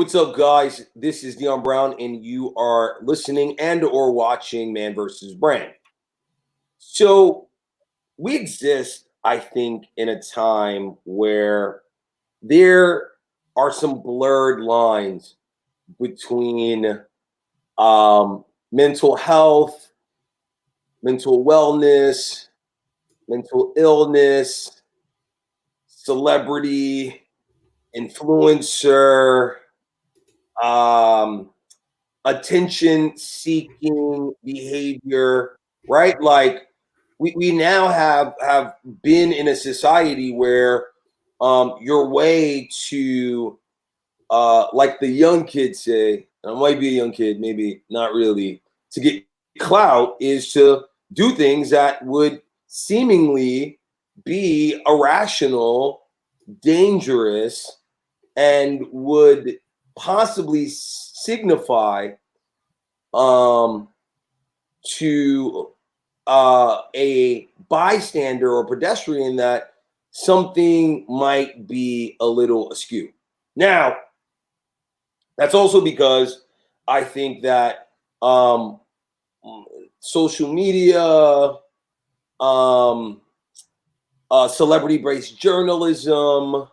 What's up, guys? This is Dion Brown, and you are listening and or watching Man versus Brand. So we exist, I think, in a time where there are some blurred lines between mental health, mental wellness, mental illness, celebrity, influencer, um, attention seeking behavior, right? Like we now have been in a society where your way to like the young kids say, I might be a young kid, maybe not really, to get clout is to do things that would seemingly be irrational, dangerous, and would possibly signify um, to a bystander or pedestrian that something might be a little askew. Now, that's also because I think that social media, um, celebrity-based journalism,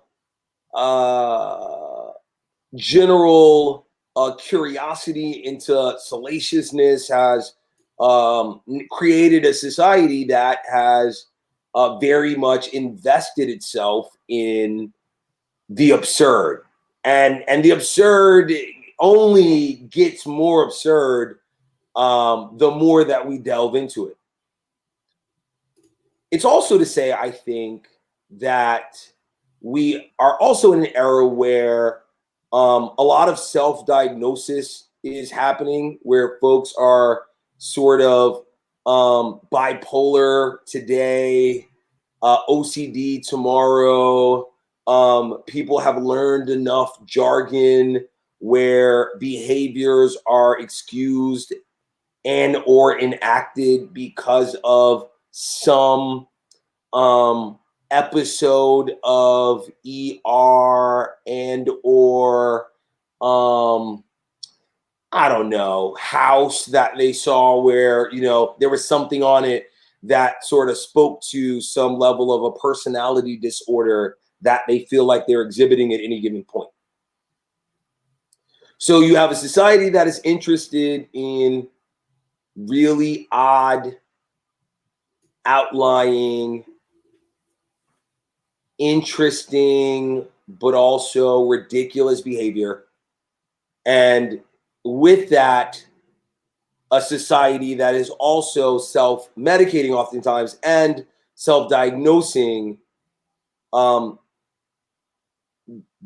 uh, general curiosity into salaciousness has created a society that has very much invested itself in the absurd, and the absurd only gets more absurd the more that we delve into it. It's also to say, I think, that we are also in an era where a lot of self-diagnosis is happening, where folks are sort of bipolar today, OCD tomorrow. People have learned enough jargon where behaviors are excused and or enacted because of some episode of ER and or I don't know, House that they saw where, there was something on it that sort of spoke to some level of a personality disorder that they feel like they're exhibiting at any given point. So you have a society that is interested in really odd, outlying, interesting, but also ridiculous behavior. And with that, a society that is also self-medicating oftentimes and self-diagnosing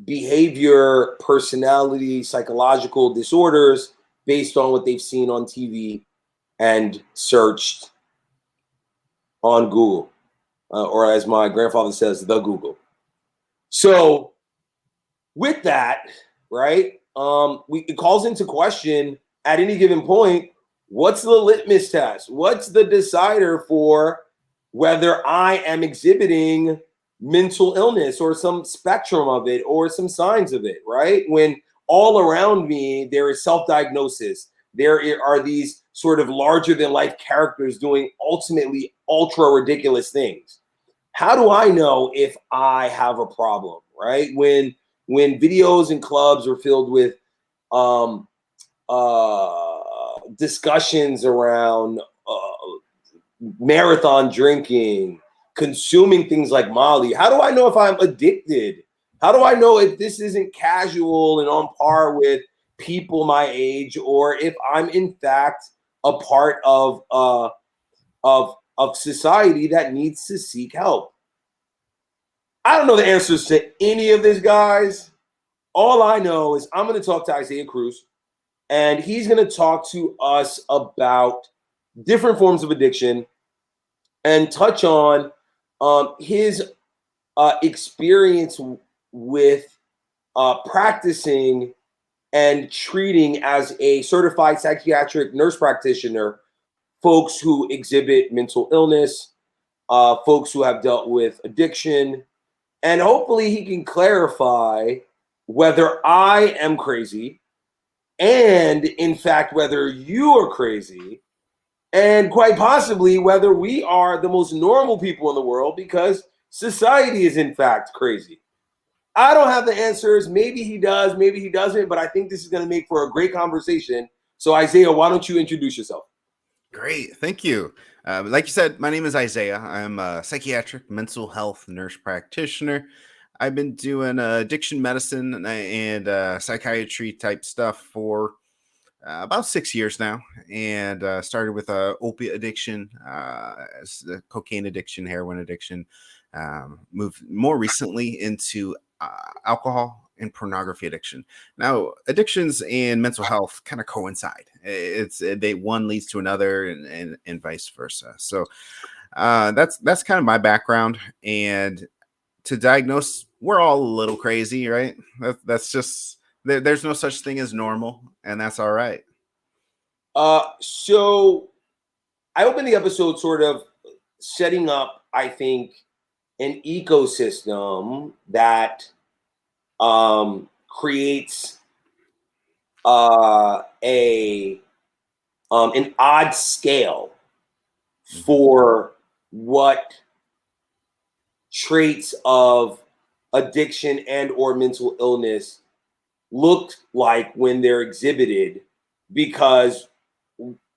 behavior, personality, psychological disorders based on what they've seen on TV and searched on Google, or as my grandfather says, the Google. So with that, right, it calls into question at any given point, what's the litmus test? What's the decider for whether I am exhibiting mental illness or some spectrum of it or some signs of it, right? When all around me, there is self-diagnosis. There are these sort of larger than life characters doing ultimately ultra ridiculous things. How do I know if I have a problem, right? When videos and clubs are filled with discussions around marathon drinking, consuming things like Molly, how do I know if I'm addicted? How do I know if this isn't casual and on par with people my age, or if I'm in fact a part of society that needs to seek help? I don't know the answers to any of this, guys. All I know is I'm going to talk to Isaiah Cruz, and he's going to talk to us about different forms of addiction and touch on his experience with practicing and treating as a certified psychiatric nurse practitioner folks who exhibit mental illness, folks who have dealt with addiction, and hopefully he can clarify whether I am crazy, and in fact, whether you are crazy, and quite possibly whether we are the most normal people in the world because society is in fact crazy. I don't have the answers. Maybe he does, maybe he doesn't, but I think this is going to make for a great conversation. So, Isaiah, why don't you introduce yourself? Great. Thank you. Like you said, my name is Isaiah. I'm a psychiatric mental health nurse practitioner. I've been doing addiction medicine and psychiatry type stuff for about 6 years now, and started with opiate addiction, cocaine addiction, heroin addiction. Moved more recently into alcohol and pornography addiction. Now, addictions and mental health kind of coincide. It's they one leads to another, and vice versa. So that's kind of my background. And to diagnose, we're all a little crazy, right? That's just there's no such thing as normal, and that's all right. So I opened the episode sort of setting up, I think, an ecosystem that creates a an odd scale for what traits of addiction and or mental illness looked like when they're exhibited, because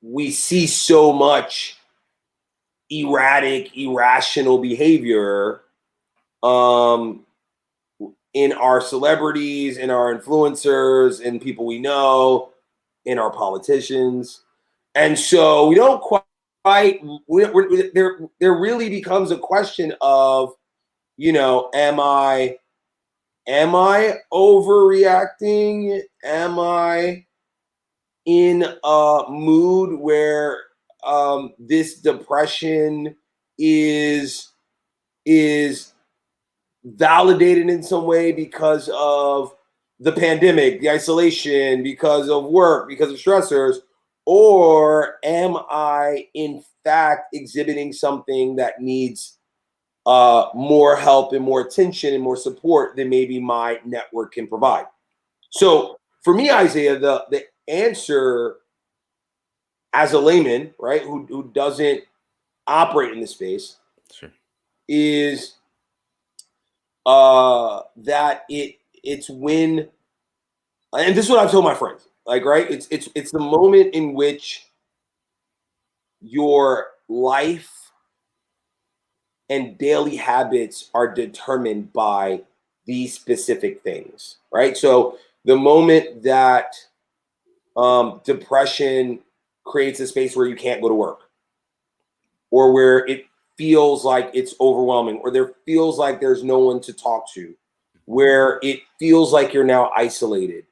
we see so much erratic, irrational behavior um, in our celebrities, in our influencers, in people we know, in our politicians. And so we don't quite, there really becomes a question of, am I overreacting? Am I in a mood where this depression is validated in some way because of the pandemic, the isolation, because of work, because of stressors? Or am I in fact exhibiting something that needs more help and more attention and more support than maybe my network can provide? So for me, Isaiah, the answer as a layman, right, who doesn't operate in the space, Sure. is that it's when, and this is what I've told my friends, like, right, it's the moment in which your life and daily habits are determined by these specific things, right? So the moment that depression creates a space where you can't go to work, or where it feels like it's overwhelming, or there feels like there's no one to talk to, where it feels like you're now isolated,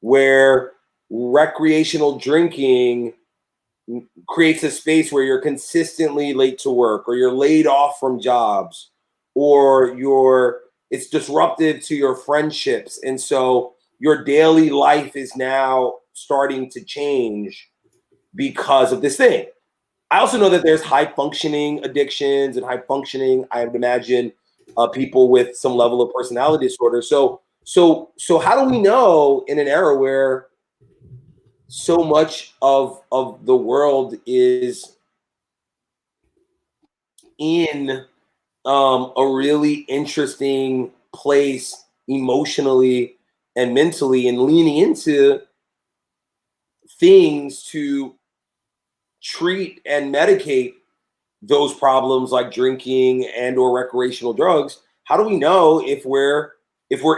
where recreational drinking creates a space where you're consistently late to work, or you're laid off from jobs, or it's disruptive to your friendships, and so your daily life is now starting to change because of this thing. I also know that there's high functioning addictions and high functioning, I would imagine, people with some level of personality disorder. So how do we know in an era where so much of the world is in a really interesting place emotionally and mentally, and leaning into things to treat and medicate those problems like drinking and or recreational drugs? How do we know if we're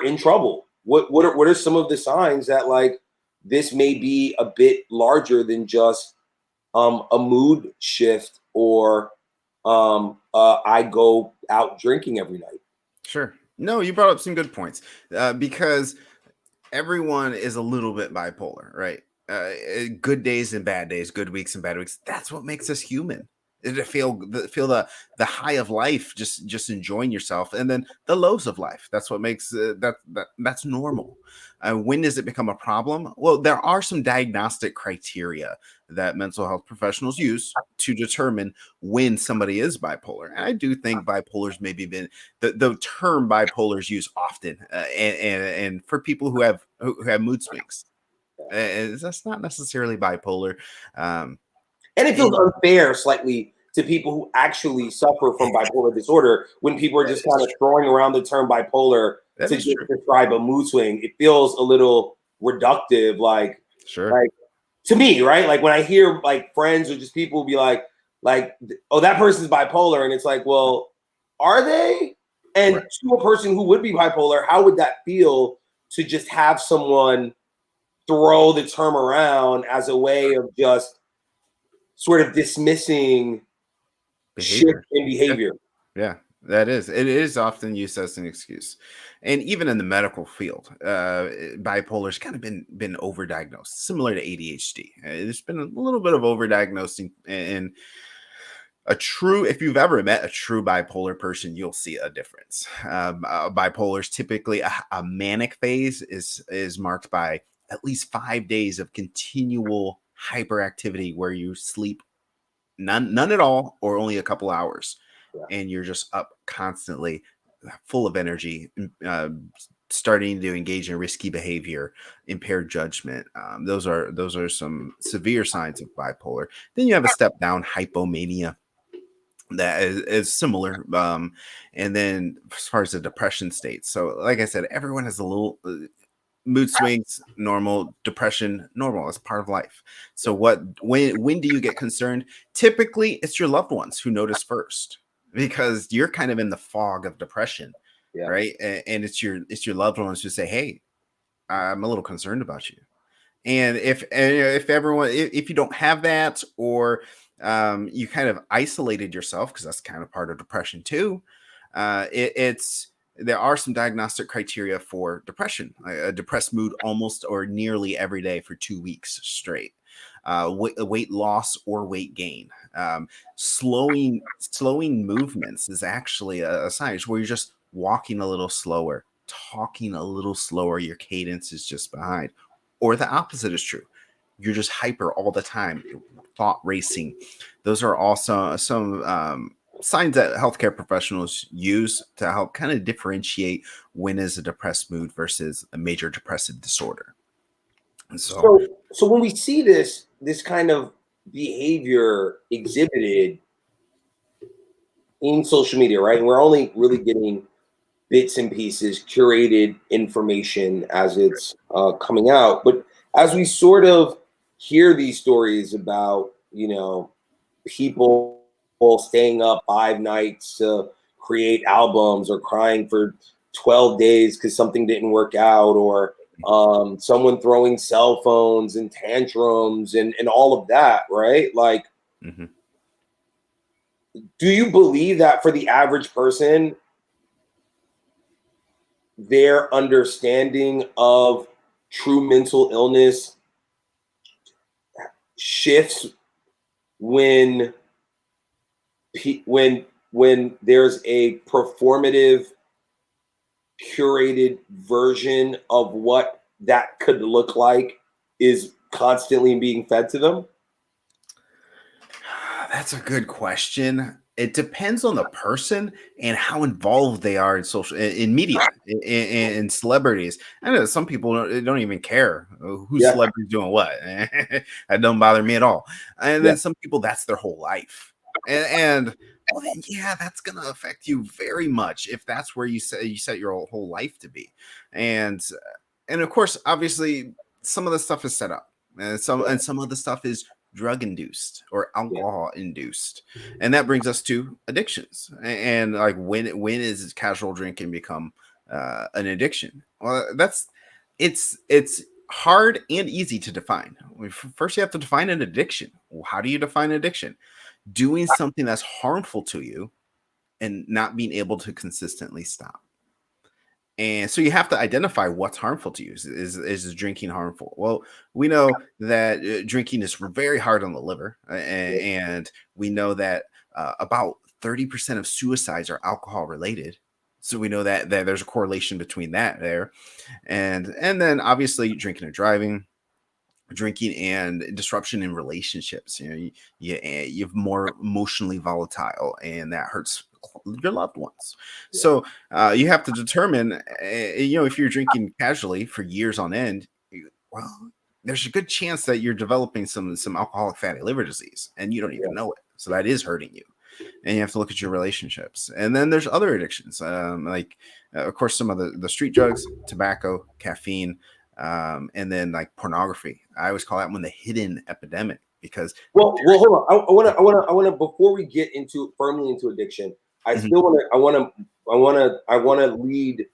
in trouble? What are some of the signs that, like, this may be a bit larger than just a mood shift, or I go out drinking every night? Sure. No, you brought up some good points because everyone is a little bit bipolar, right? Good days and bad days, good weeks and bad weeks. That's what makes us human. to feel the high of life, just enjoying yourself, and then the lows of life. That's what makes that's normal. When does it become a problem? Well, there are some diagnostic criteria that mental health professionals use to determine when somebody is bipolar. And I do think bipolar's maybe been the term bipolar is used often, and for people who have mood swings. That's not necessarily bipolar. Um, And it feels and unfair slightly to people who actually suffer from bipolar disorder when people are that just is kind of throwing around the term bipolar that to is just true. describe a mood swing. It feels a little reductive, Sure. like to me, right? Like when I hear like friends or just people be like, oh, that person's bipolar, and it's like, well, are they? And Right. to a person who would be bipolar, how would that feel to just have someone throw the term around as a way of just sort of dismissing shift Behavior. in behavior? Yeah, that is. It is often used as an excuse, and even in the medical field, bipolar's kind of been overdiagnosed, similar to ADHD. There's been a little bit of overdiagnosing, and if you've ever met a true bipolar person, you'll see a difference. Bipolar is typically a manic phase is marked by at least 5 days of continual hyperactivity where you sleep none at all or only a couple hours, Yeah. and you're just up constantly, full of energy, starting to engage in risky behavior, impaired judgment. Those are some severe signs of bipolar. Then you have a step down, hypomania, that is similar. And then as far as the depression state, so like I said, everyone has a little mood swings, normal. Depression, normal. It's part of life. So when do you get concerned? Typically it's your loved ones who notice first, because you're kind of in the fog of depression, Yeah. right? And it's your loved ones who say, hey, I'm a little concerned about you. And if everyone, if you don't have that, or you kind of isolated yourself, because that's kind of part of depression too, it's there are some diagnostic criteria for depression. A depressed mood almost or nearly every day for 2 weeks straight. Weight loss or weight gain. Slowing movements is actually a sign where you're just walking a little slower, talking a little slower. Your cadence is just behind, or the opposite is true. You're just hyper all the time, thought racing. Those are also some signs that healthcare professionals use to help kind of differentiate when is a depressed mood versus a major depressive disorder. And so, So when we see this kind of behavior exhibited in social media, right? And we're only really getting bits and pieces, curated information as it's coming out. But as we sort of hear these stories about, people staying up 5 nights to create albums or crying for 12 days because something didn't work out, or someone throwing cell phones and tantrums and all of that, right? Like, mhm. do you believe that for the average person, their understanding of true mental illness shifts when when there's a performative curated version of what that could look like is constantly being fed to them? That's a good question. It depends on the person and how involved they are in in media, in celebrities. I know some people don't even care who's Yeah, celebrity doing what. That don't bother me at all. And yeah, then some people, that's their whole life. And well, then yeah, that's gonna affect you very much if that's where you set your whole life to be. And and of course, obviously, some of the stuff is set up, and yeah, some of the stuff is drug induced or yeah. alcohol induced, and that brings us to addictions. And like, when is casual drinking become an addiction? Well, it's hard and easy to define. First, you have to define an addiction. Well, how do you define addiction? Doing something that's harmful to you and not being able to consistently stop. And so you have to identify what's harmful to you. Is drinking harmful? Well, we know that drinking is very hard on the liver, Yeah. and we know that about 30% of suicides are alcohol related. So we know that there's a correlation between that there, and then obviously drinking and driving, drinking and disruption in relationships. You're more emotionally volatile, and that hurts your loved ones. So you have to determine, if you're drinking casually for years on end, well, there's a good chance that you're developing some alcoholic fatty liver disease, and you don't even know it. So that is hurting you. And you have to look at your relationships. And then there's other addictions, like, of course, some of the street drugs, tobacco, caffeine, and then like pornography. I always call that one the hidden epidemic because. Well, hold on. I want to. Before we get firmly into addiction, I still want to. I want to lead.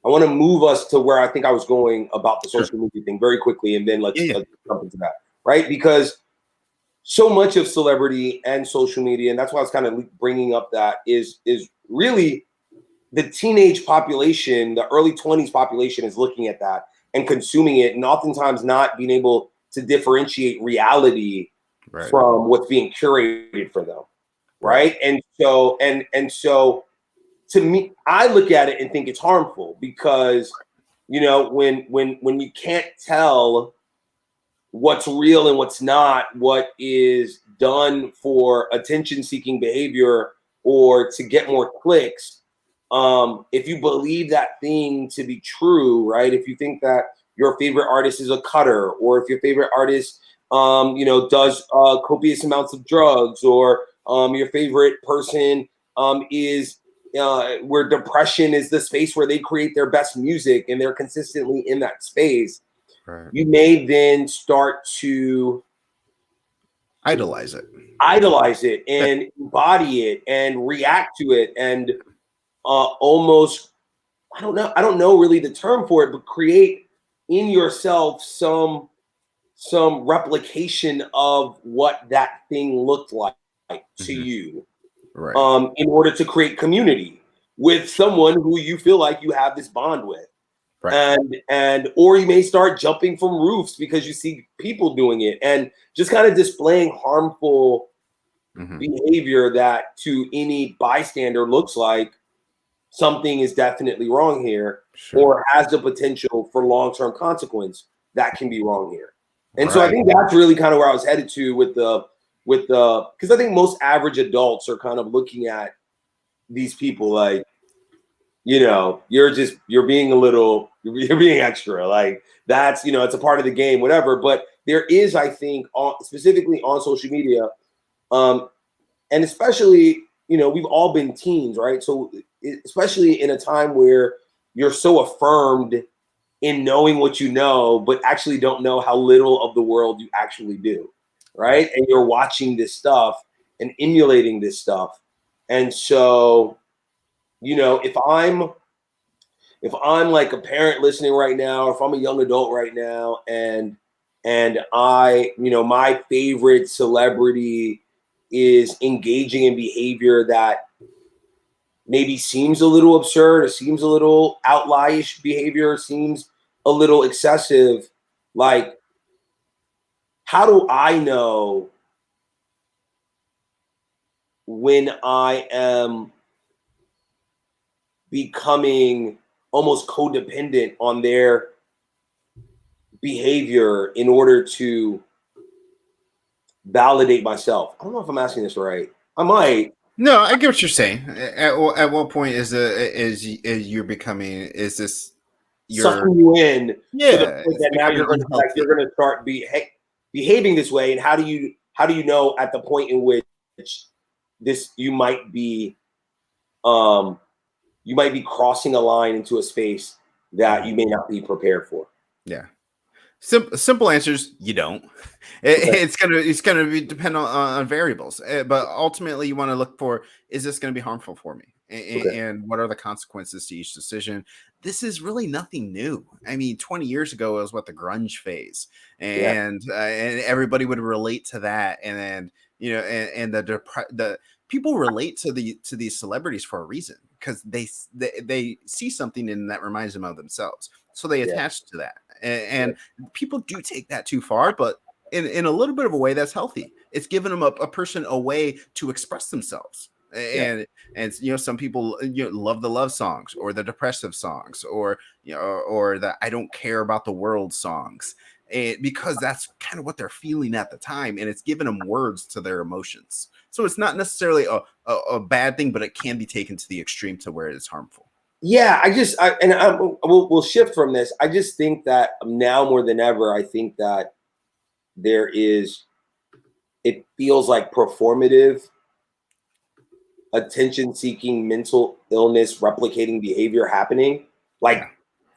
I want to move us to where I think I was going about the social media thing very quickly, and then let's jump into that, right? Because so much of celebrity and social media, and that's why I was kind of bringing up that is really the teenage population, the early 20s population is looking at that and consuming it, and oftentimes not being able to differentiate reality from what's being curated for them, right? And so to me, I look at it and think it's harmful because, when you can't tell what's real and what's not, what is done for attention-seeking behavior or to get more clicks, if you believe that thing to be true, right? If you think that your favorite artist is a cutter, or if your favorite artist, does copious amounts of drugs, or your favorite person is where depression is the space where they create their best music and they're consistently in that space, you may then start to idolize it and embody it and react to it and almost, I don't know really the term for it, but create in yourself some replication of what that thing looked like to you, in order to create community with someone who you feel like you have this bond with. Or you may start jumping from roofs because you see people doing it and just kind of displaying harmful behavior that to any bystander looks like something is definitely wrong here, or has the potential for long-term consequence that can be wrong here. And so I think that's really kind of where I was headed to with the because I think most average adults are kind of looking at these people like, you're being you're being extra, like that's, it's a part of the game, whatever. But there is, I think, specifically on social media, and especially, we've all been teens, right? So especially in a time where you're so affirmed in knowing what you know, but actually don't know how little of the world you actually do, right? And you're watching this stuff and emulating this stuff. And so, if I'm like a parent listening right now, or if I'm a young adult right now, and I, my favorite celebrity is engaging in behavior that maybe seems a little absurd, or seems a little outlierish behavior, seems a little excessive, like, how do I know when I am becoming almost codependent on their behavior in order to validate myself? I don't know if I'm asking this right. I might. No, I get what you're saying. At what point is you're becoming, is this Sucking you in to the point that now you're going to start behaving this way? And how do you know at the point in which this you might be crossing a line into a space that you may not be prepared for? Yeah. Simple answers: you don't. It's gonna be depend on variables, but ultimately you want to look for, is this going to be harmful for me, and what are the consequences to each decision? This is really nothing new. I mean, 20 years ago it was what, the grunge phase, and everybody would relate to that, and then and the people relate to these celebrities for a reason, because they see something in that reminds them of themselves, so they attach to that. And people do take that too far, but in a little bit of a way that's healthy. It's given them a person a way to express themselves. Yeah. And some people love the love songs or the depressive songs or or the I don't care about the world songs, because that's kind of what they're feeling at the time, and it's giving them words to their emotions. So it's not necessarily a bad thing, but it can be taken to the extreme to where it's harmful. Yeah, we'll shift from this. I just think that now more than ever, I think that it feels like performative, attention-seeking mental illness replicating behavior happening, like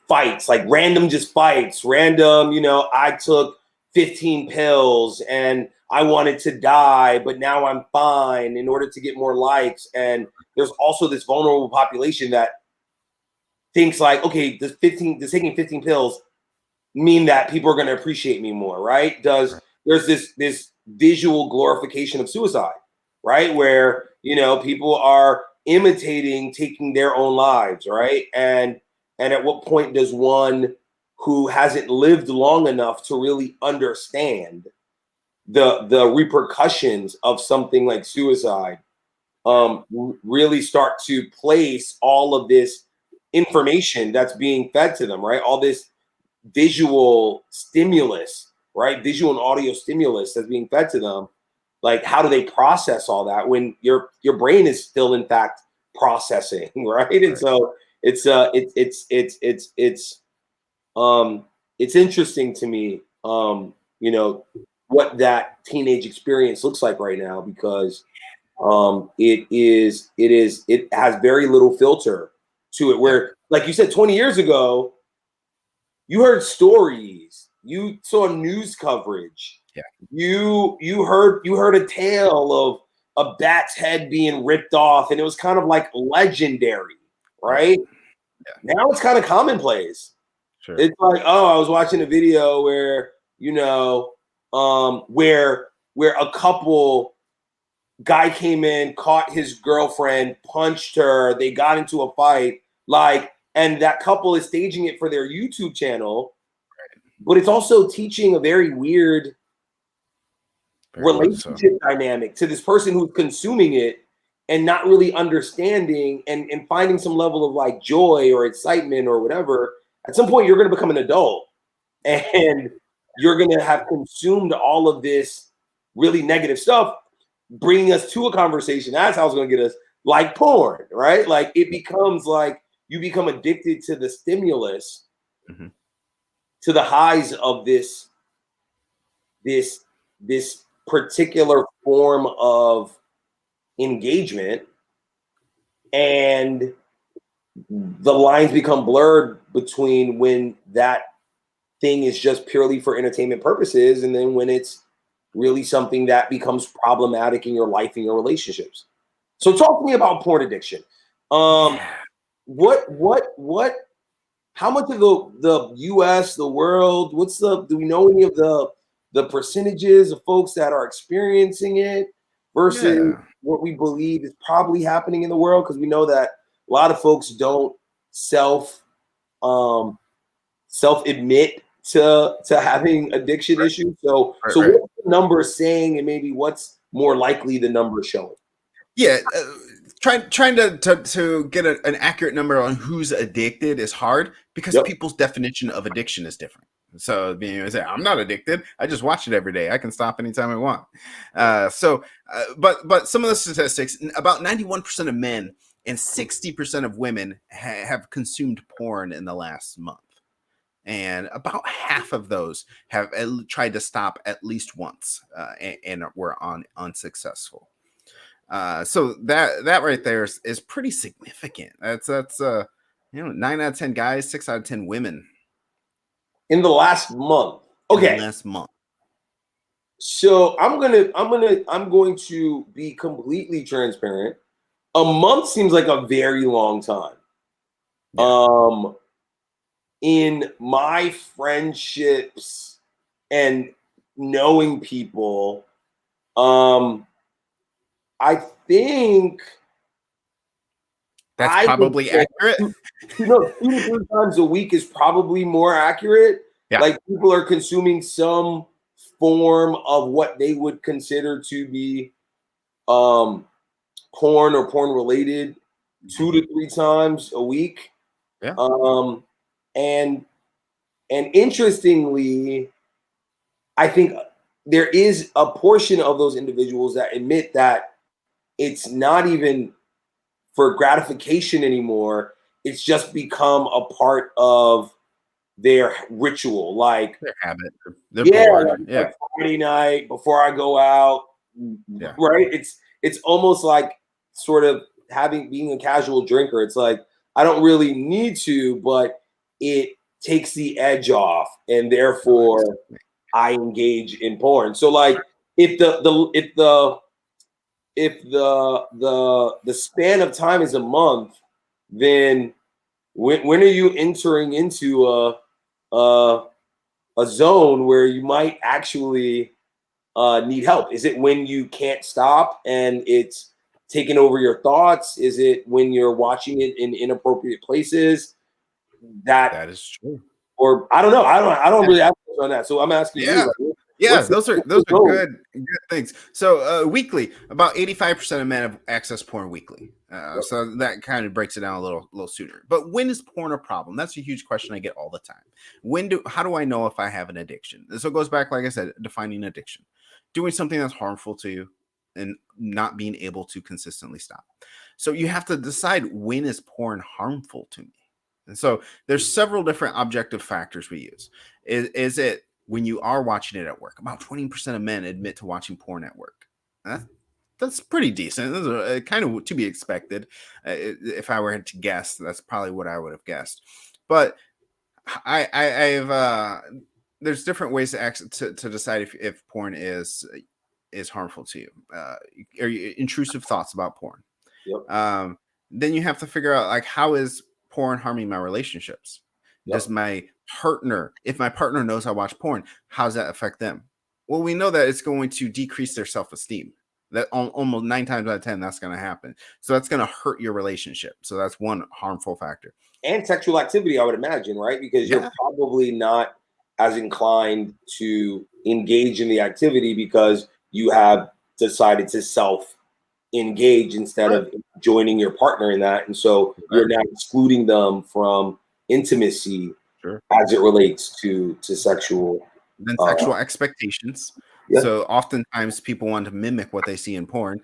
fights, like random just fights, random, I took 15 pills and I wanted to die, but now I'm fine in order to get more likes. And there's also this vulnerable population that thinks like, okay, this taking 15 pills mean that people are going to appreciate me more, right? There's this visual glorification of suicide, right? Where, people are imitating taking their own lives, right? And at what point does one who hasn't lived long enough to really understand the repercussions of something like suicide really start to place all of this information that's being fed to them, right? All this visual stimulus, right? Visual and audio stimulus that's being fed to them. Like, how do they process all that when your brain is still, in fact, processing, right? And so it's interesting to me, what that teenage experience looks like right now, because it has very little filter to it. Where, like you said, 20 years ago, you heard stories, you saw news coverage, you heard a tale of a bat's head being ripped off, and it was kind of like legendary, right? Now it's kind of commonplace. Sure. It's like, oh, I was watching a video where where a guy came in, caught his girlfriend, punched her, they got into a fight, and that couple is staging it for their YouTube channel, but it's also teaching a very weird relationship dynamic to this person who's consuming it and not really understanding and finding some level of like joy or excitement or whatever. At some point, you're going to become an adult and you're going to have consumed all of this really negative stuff, bringing us to a conversation. That's how it's going to get us, like porn, right? Like, it becomes like you become addicted to the stimulus, to the highs of this particular form of engagement, and the lines become blurred between when that thing is just purely for entertainment purposes and then when it's really something that becomes problematic in your life and your relationships. So talk to me about porn addiction. How much of the US, the world, do we know any of the percentages of folks that are experiencing it versus what we believe is probably happening in the world? Because we know that a lot of folks don't self admit to having addiction issues. So what's the number saying, and maybe what's more likely the number showing? Trying to get an accurate number on who's addicted is hard because people's definition of addiction is different. So say I'm not addicted. I just watch it every day. I can stop anytime I want. But some of the statistics, about 91% of men and 60% of women have consumed porn in the last month. And about half of those have tried to stop at least once and were unsuccessful. So that right there is pretty significant. That's 9 out of 10 guys, 6 out of 10 women in the last month. Okay, in the last month. So I'm going to be completely transparent. A month seems like a very long time. In my friendships and knowing people, I think that's probably accurate. 2 to 3 times a week is probably more accurate. Like, people are consuming some form of what they would consider to be um, porn or porn related 2 to 3 times a week. Yeah. Um, and interestingly, I think there is a portion of those individuals that admit that it's not even for gratification anymore. It's just become a part of their ritual. Like, Their habit. They're yeah, bored. Yeah. like Friday night before I go out, Yeah. right? It's almost like sort of being a casual drinker. It's like I don't really need to, but it takes the edge off, and therefore I engage in porn. So like if the span of time is a month, then when are you entering into a a zone where you might actually need help? Is it when you can't stop and it's taking over your thoughts? Is it when you're watching it in inappropriate places? That, That is true. or I don't know. I don't really have on that. So I'm asking you, Yeah. like, Yeah, what's those are the zone? good things. So weekly, about 85% of men have access porn weekly. So that kind of breaks it down a little sooner. But when is porn a problem? That's a huge question I get all the time. How do I know if I have an addiction? And so it goes back, like I said, defining addiction. Doing something that's harmful to you and not being able to consistently stop. So you have to decide, when is porn harmful to me? And so there's several different objective factors we use. Is it when you are watching it at work? About 20% of men admit to watching porn at work. That's pretty decent. That's kind of to be expected. If I were to guess, that's probably what I would have guessed. But I've there's different ways to decide if porn is harmful to you. Are you intrusive thoughts about porn? Yep. Then you have to figure out, like, how is porn harming my relationships? Does Yep. my partner, if my partner knows I watch porn, how does that affect them? Well, we know that it's going to decrease their self-esteem. That almost 9 times out of 10, that's going to happen. So that's going to hurt your relationship. So that's one harmful factor. And sexual activity, I would imagine, right? Because you're Yeah. probably not as inclined to engage in the activity because you have decided to self engage instead Right. of joining your partner in that. And so Right. you're now excluding them from intimacy Sure. as it relates to sexual. Then Uh, sexual expectations. yeah. So oftentimes people want to mimic what they see in porn,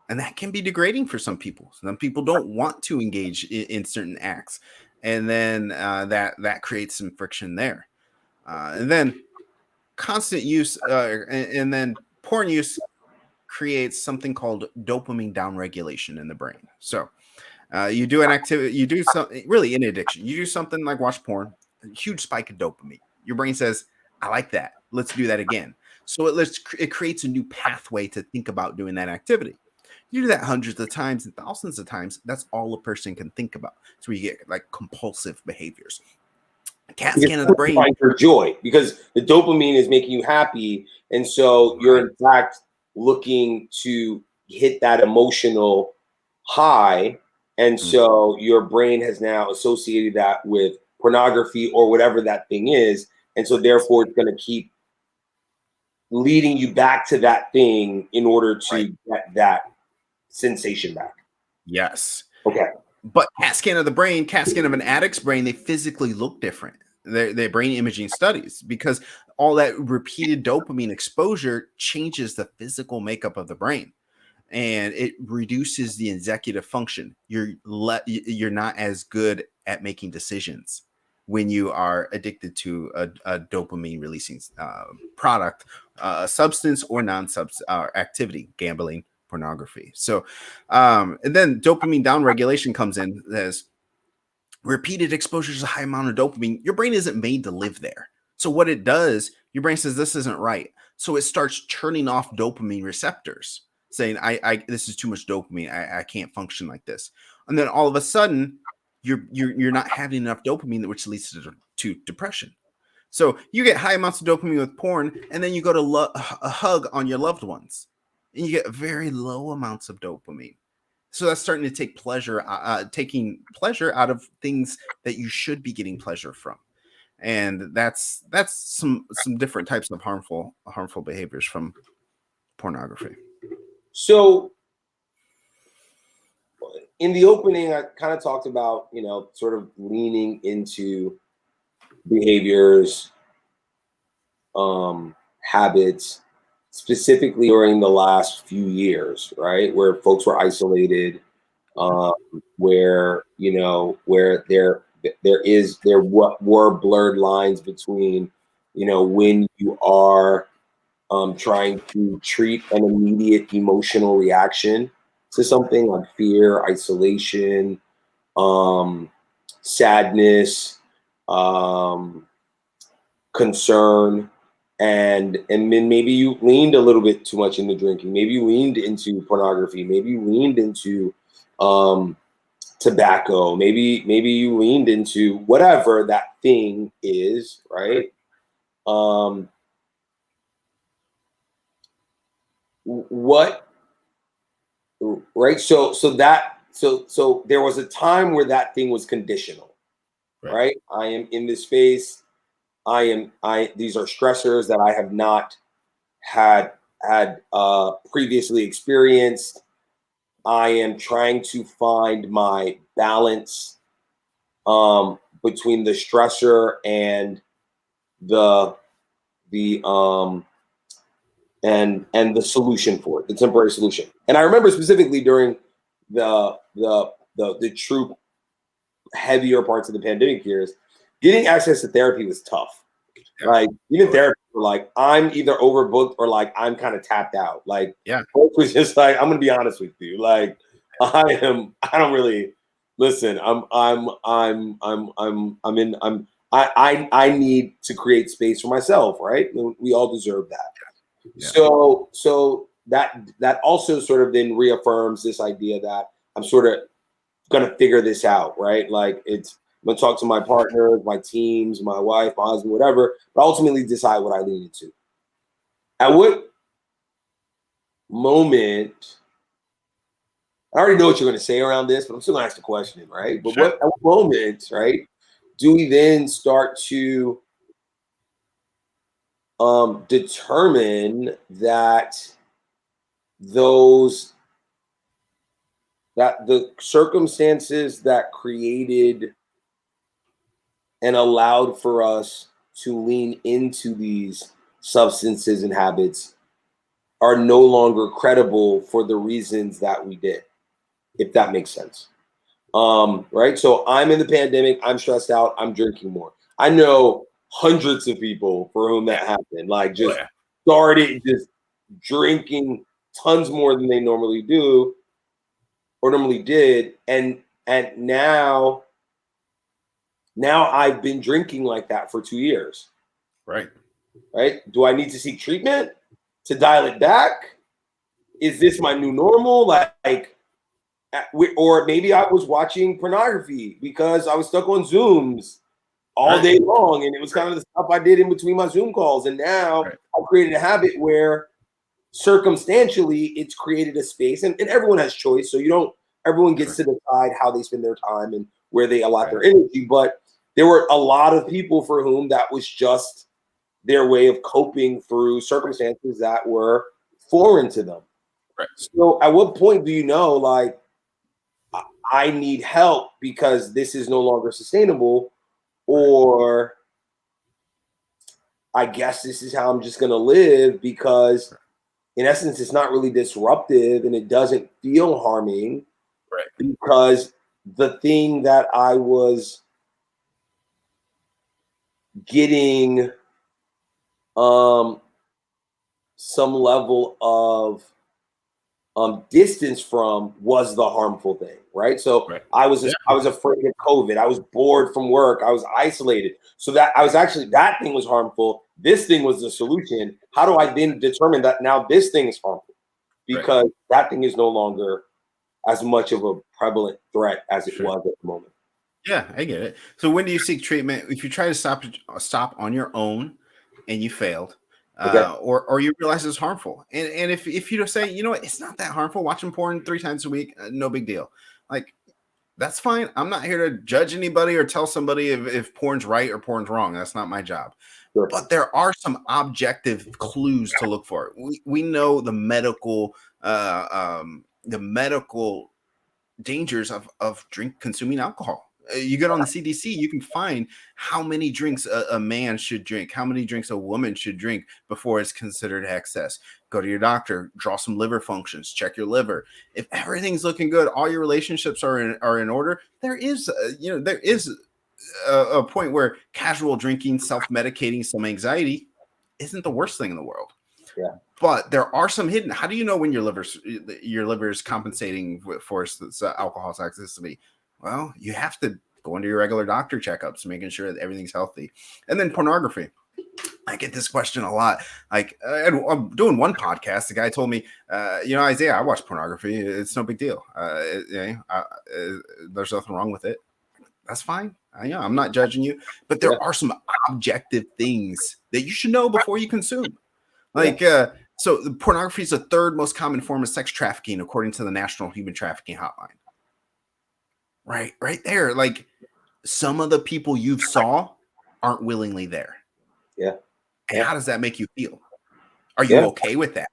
and that can be degrading for some people. Some people don't want to engage in certain acts, and then that creates some friction there. And then constant use, and then porn use creates something called dopamine downregulation in the brain. So you do an activity, you do something really in addiction. You do something like watch porn, a huge spike of dopamine. Your brain says, "I like that. Let's do that again." So it creates a new pathway to think about doing that activity. You do that hundreds of times and thousands of times. That's all a person can think about. So you get like compulsive behaviors. A CAT Because scan of the brain. find your joy because the dopamine is making you happy. And so you're Right. in fact looking to hit that emotional high. And Mm. so your brain has now associated that with pornography or whatever that thing is. And so therefore it's going to keep leading you back to that thing in order Right. to get that sensation back. Yes. Okay. But CAT scan of the brain, CAT scan of an addict's brain, they physically look different. They're brain imaging studies, because all that repeated dopamine exposure changes the physical makeup of the brain, and it reduces the executive function. You're not as good at making decisions when you are addicted to a dopamine releasing product, a substance or non-substance activity, gambling, pornography. So, and then dopamine downregulation comes in as repeated exposure to a high amount of dopamine. Your brain isn't made to live there. So what it does, your brain says this isn't right. So it starts turning off dopamine receptors, saying, I this is too much dopamine. I can't function like this. And then all of a sudden, you're not having enough dopamine, which leads to depression. So you get high amounts of dopamine with porn, and then you go to a hug on your loved ones, and you get very low amounts of dopamine. So that's starting to taking pleasure out of things that you should be getting pleasure from. and that's some different types of harmful behaviors from pornography. So in the opening, I kind of talked about, sort of leaning into behaviors, habits, specifically during the last few years, right? Where folks were isolated, where, where there were blurred lines between, when you are trying to treat an immediate emotional reaction to something like fear, isolation, sadness, concern, and then maybe you leaned a little bit too much into drinking. Maybe you leaned into pornography. Maybe you leaned into tobacco. Maybe you leaned into whatever that thing is, right? What right? So there was a time where that thing was conditional, right? I am in this space. These are stressors that I have not had previously experienced. I am trying to find my balance between the stressor and the and the solution for it, the temporary solution. And I remember specifically during the true heavier parts of the pandemic years, getting access to therapy was tough. Like even therapy were like, I'm either overbooked or like I'm kind of tapped out. Like folks was just like, I'm gonna be honest with you. Like I don't really listen. I need to create space for myself, right? We all deserve that. Yeah. So that also sort of then reaffirms this idea that I'm sort of gonna figure this out, right? Like I'm gonna talk to my partners, my teams, my wife, my husband, whatever, but ultimately decide what I lean into. At what moment? I already know what you're gonna say around this, but I'm still gonna ask the question, right? But at what moment, right, do we then start to determine that the circumstances that created and allowed for us to lean into these substances and habits are no longer credible for the reasons that we did, if that makes sense. Right? So I'm in the pandemic, I'm stressed out, I'm drinking more. I know hundreds of people for whom that happened, like just started just drinking tons more than they normally do or normally did. And now I've been drinking like that for 2 years. Right? Do I need to seek treatment to dial it back? Is this my new normal? Or maybe I was watching pornography because I was stuck on Zooms all day long, and it was kind of the stuff I did in between my Zoom calls. And now I've created a habit where circumstantially it's created a space, and everyone has choice. So everyone gets to decide how they spend their time and where they allot their energy. But there were a lot of people for whom that was just their way of coping through circumstances that were foreign to them. So at what point do you know, like, I need help because this is no longer sustainable, or I guess this is how I'm just going to live because in essence, it's not really disruptive and it doesn't feel harming because the thing that I was getting some level of distance from was the harmful thing, right? So I was afraid of COVID. I was bored from work. I was isolated. So that thing was harmful. This thing was the solution. How do I then determine that now this thing is harmful? Because that thing is no longer as much of a prevalent threat as it was at the moment. Yeah, I get it. So when do you seek treatment? If you try to stop on your own and you failed, or you realize it's harmful, and if you just say, you know what, it's not that harmful, watching porn 3 times a week, no big deal. Like That's fine. I'm not here to judge anybody or tell somebody if porn's right or porn's wrong. That's not my job. Sure. But there are some objective clues to look for. We know the medical dangers of consuming alcohol. You get on the CDC, you can find how many drinks a man should drink, how many drinks a woman should drink before it's considered excess. Go to your doctor, draw some liver functions, check your liver. If everything's looking good, all your relationships are in order. There is a point where casual drinking, self-medicating some anxiety isn't the worst thing in the world. Yeah. But there are some hidden. How do you know when your liver is compensating for alcohol toxicity? Well, you have to go into your regular doctor checkups, making sure that everything's healthy. And then pornography. I get this question a lot. Like, I'm doing one podcast. The guy told me, Isaiah, I watch pornography. It's no big deal. There's nothing wrong with it. That's fine. I'm not judging you. But there are some objective things that you should know before you consume. So the pornography is the third most common form of sex trafficking, according to the National Human Trafficking Hotline. Right there. Like, some of the people you saw aren't willingly there. Yeah. And how does that make you feel? Are you okay with that?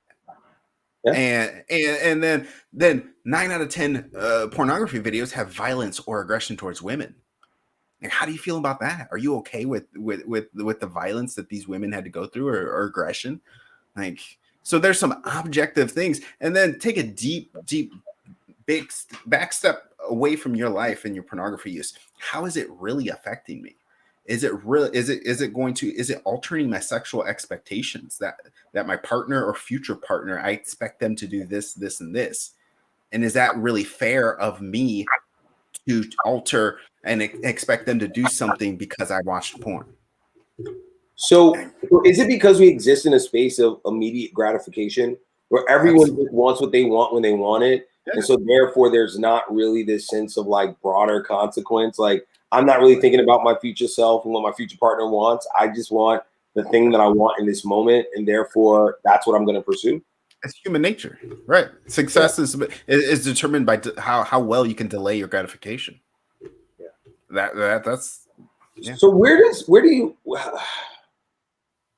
Yeah. And then 9 out of 10 pornography videos have violence or aggression towards women. Like, how do you feel about that? Are you okay with the violence that these women had to go through or aggression? Like, so there's some objective things, and then take a deep big back step away from your life and your pornography use. How is it really affecting me? Is it altering my sexual expectations that my partner or future partner, I expect them to do this, and this? And is that really fair of me to alter and expect them to do something because I watched porn? So is it because we exist in a space of immediate gratification where everyone just wants what they want when they want it? Yeah. And so therefore there's not really this sense of like broader consequence. Like, I'm not really thinking about my future self and what my future partner wants. I just want the thing that I want in this moment. And therefore that's what I'm going to pursue. It's human nature, right? Success is determined by how well you can delay your gratification. Yeah. That's. Yeah. So where do you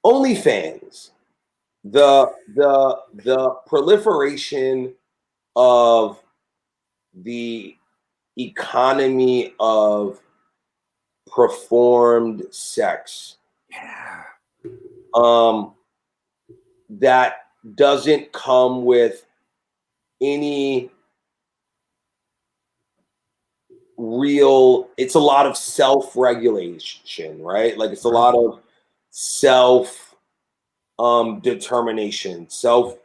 OnlyFans, the proliferation of the economy of performed sex, that doesn't come with any real, it's a lot of self-regulation, right? Like, it's a lot of self determination, self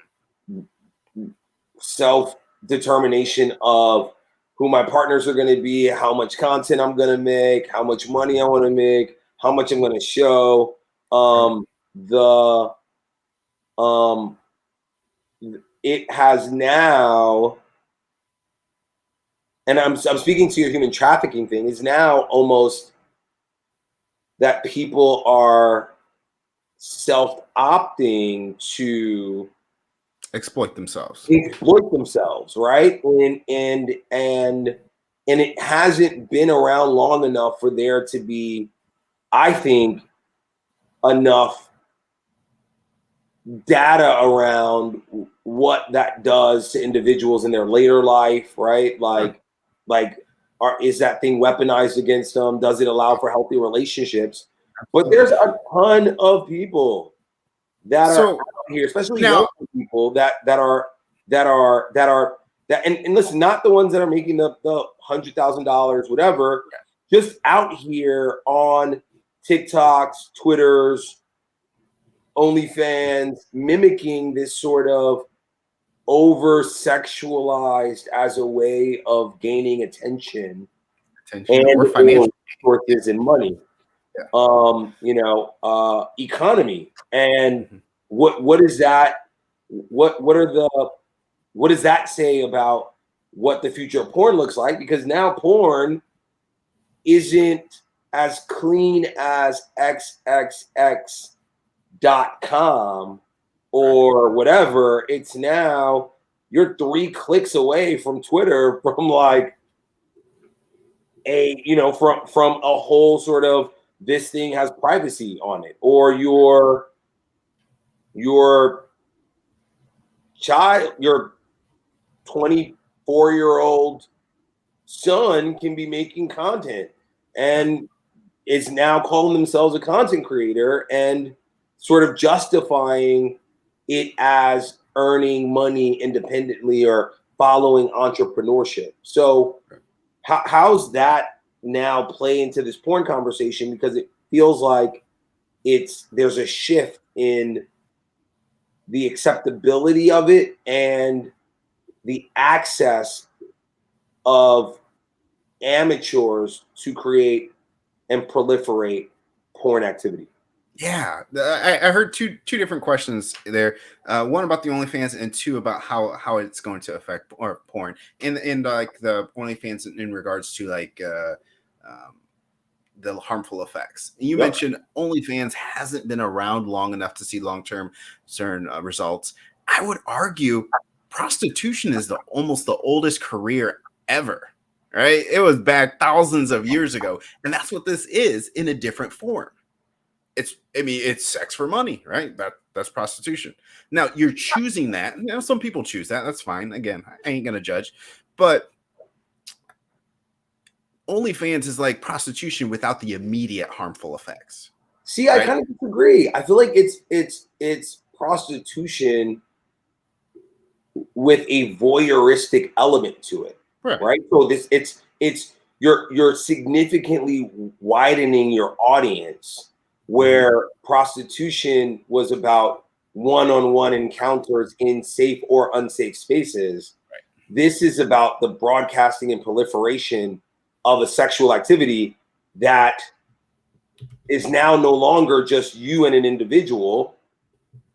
determination of who my partners are going to be, how much content I'm going to make, how much money I want to make, how much I'm going to show. It has now, and I'm speaking to your human trafficking thing, is now almost that people are self-opting to exploit themselves, right? And it hasn't been around long enough for there to be, I think, enough data around what that does to individuals in their later life, right? Is that thing weaponized against them? Does it allow for healthy relationships? But there's a ton of people that are out here, especially young people that and listen, not the ones that are making the $100,000, whatever, just out here on TikToks, Twitters, OnlyFans, mimicking this sort of over-sexualized as a way of gaining attention and or financial resources and money, economy. And what is that? What does that say about what the future of porn looks like? Because now porn isn't as clean as XXX.com or whatever. It's now you're 3 clicks away from Twitter from like from a whole sort of, this thing has privacy on it, or your child, your 24-year-old son can be making content and is now calling themselves a content creator and sort of justifying it as earning money independently or following entrepreneurship. So how's that now play into this porn conversation? Because it feels like there's a shift in the acceptability of it and the access of amateurs to create and proliferate porn activity. Yeah, I heard two different questions there. One about the OnlyFans, and two about how it's going to affect porn, and like the OnlyFans in regards to like the harmful effects. You mentioned OnlyFans hasn't been around long enough to see long-term certain results. I would argue prostitution is almost the oldest career ever. Right? It was back thousands of years ago, and that's what this is in a different form. It's sex for money, right? That's prostitution. Now you're choosing that. Some people choose that. That's fine. Again, I ain't gonna judge, but OnlyFans is like prostitution without the immediate harmful effects. See, I kind of disagree. I feel like it's prostitution with a voyeuristic element to it, right? So you're significantly widening your audience, where prostitution was about one-on-one encounters in safe or unsafe spaces. This is about the broadcasting and proliferation of a sexual activity that is now no longer just you and an individual,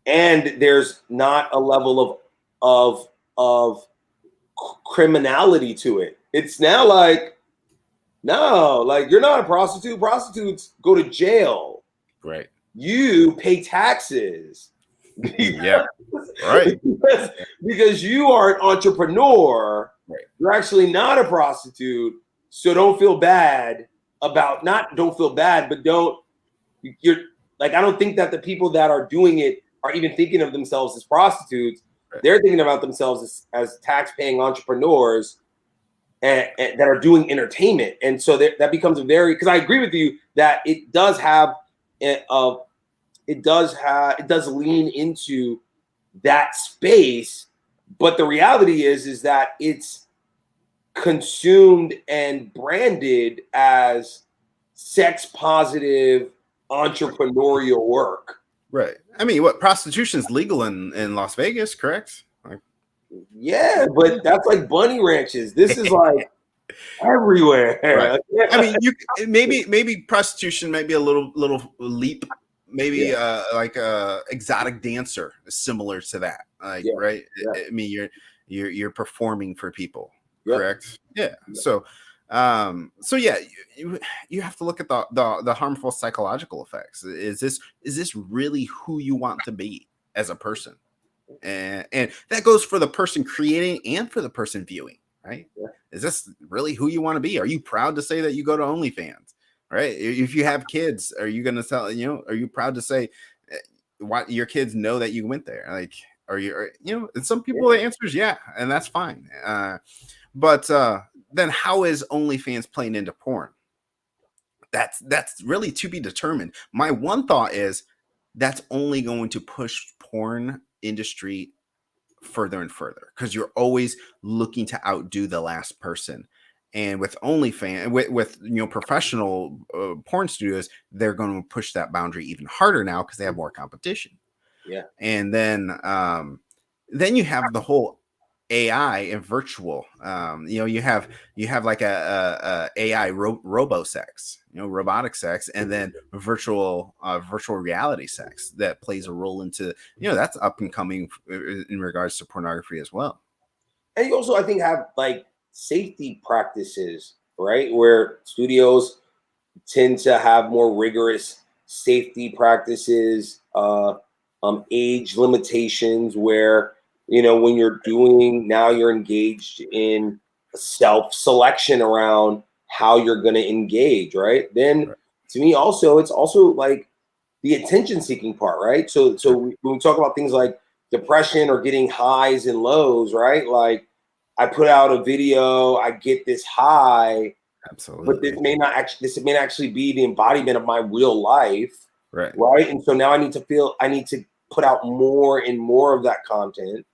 and there's not a level of criminality to it. It's now like, no, like, you're not a prostitute. Prostitutes go to jail. Right. You pay taxes. Yeah. Right. Because you are an entrepreneur. Right. You're actually not a prostitute. So don't feel bad about don't feel bad, but you're like, I don't think that the people that are doing it are even thinking of themselves as prostitutes. Right. They're thinking about themselves as tax-paying entrepreneurs and that are doing entertainment. And so that becomes because I agree with you that it does lean into that space, but the reality is that it's consumed and branded as sex positive entrepreneurial work. Right. I mean, what, prostitution is legal in Las Vegas, correct? Yeah, but that's like bunny ranches. This is like everywhere. Right. I mean, maybe prostitution might be a little leap. Maybe like a exotic dancer is similar to that. Like, right? Yeah. I mean, you're performing for people, correct? Yeah. So yeah, you have to look at the harmful psychological effects. Is this really who you want to be as a person? And that goes for the person creating and for the person viewing, right? Yeah. Is this really who you want to be? Are you proud to say that you go to OnlyFans, right? If you have kids, are you going to tell, are you proud to say what your kids know that you went there? Like, and some people, the answer is yeah, and that's fine. But then how is OnlyFans playing into porn? That's really to be determined. My one thought is that's only going to push porn industry further and further, because you're always looking to outdo the last person. And with OnlyFans, with professional porn studios, they're going to push that boundary even harder now because they have more competition. Yeah. And then you have the whole AI and virtual. You have like a AI robo sex, robotic sex, and then virtual reality sex that plays a role into, that's up and coming in regards to pornography as well. And you also, I think, have like safety practices, right, where studios tend to have more rigorous safety practices, age limitations, where when you're engaged in self-selection around how you're going to engage, right? Then Right. to me also, it's also like the attention seeking part, right? So when we talk about things like depression or getting highs and lows, right? Like I put out a video, I get this high, but Absolutely. this may not actually be the embodiment of my real life, Right. right? And so now I need to put out more and more of that content,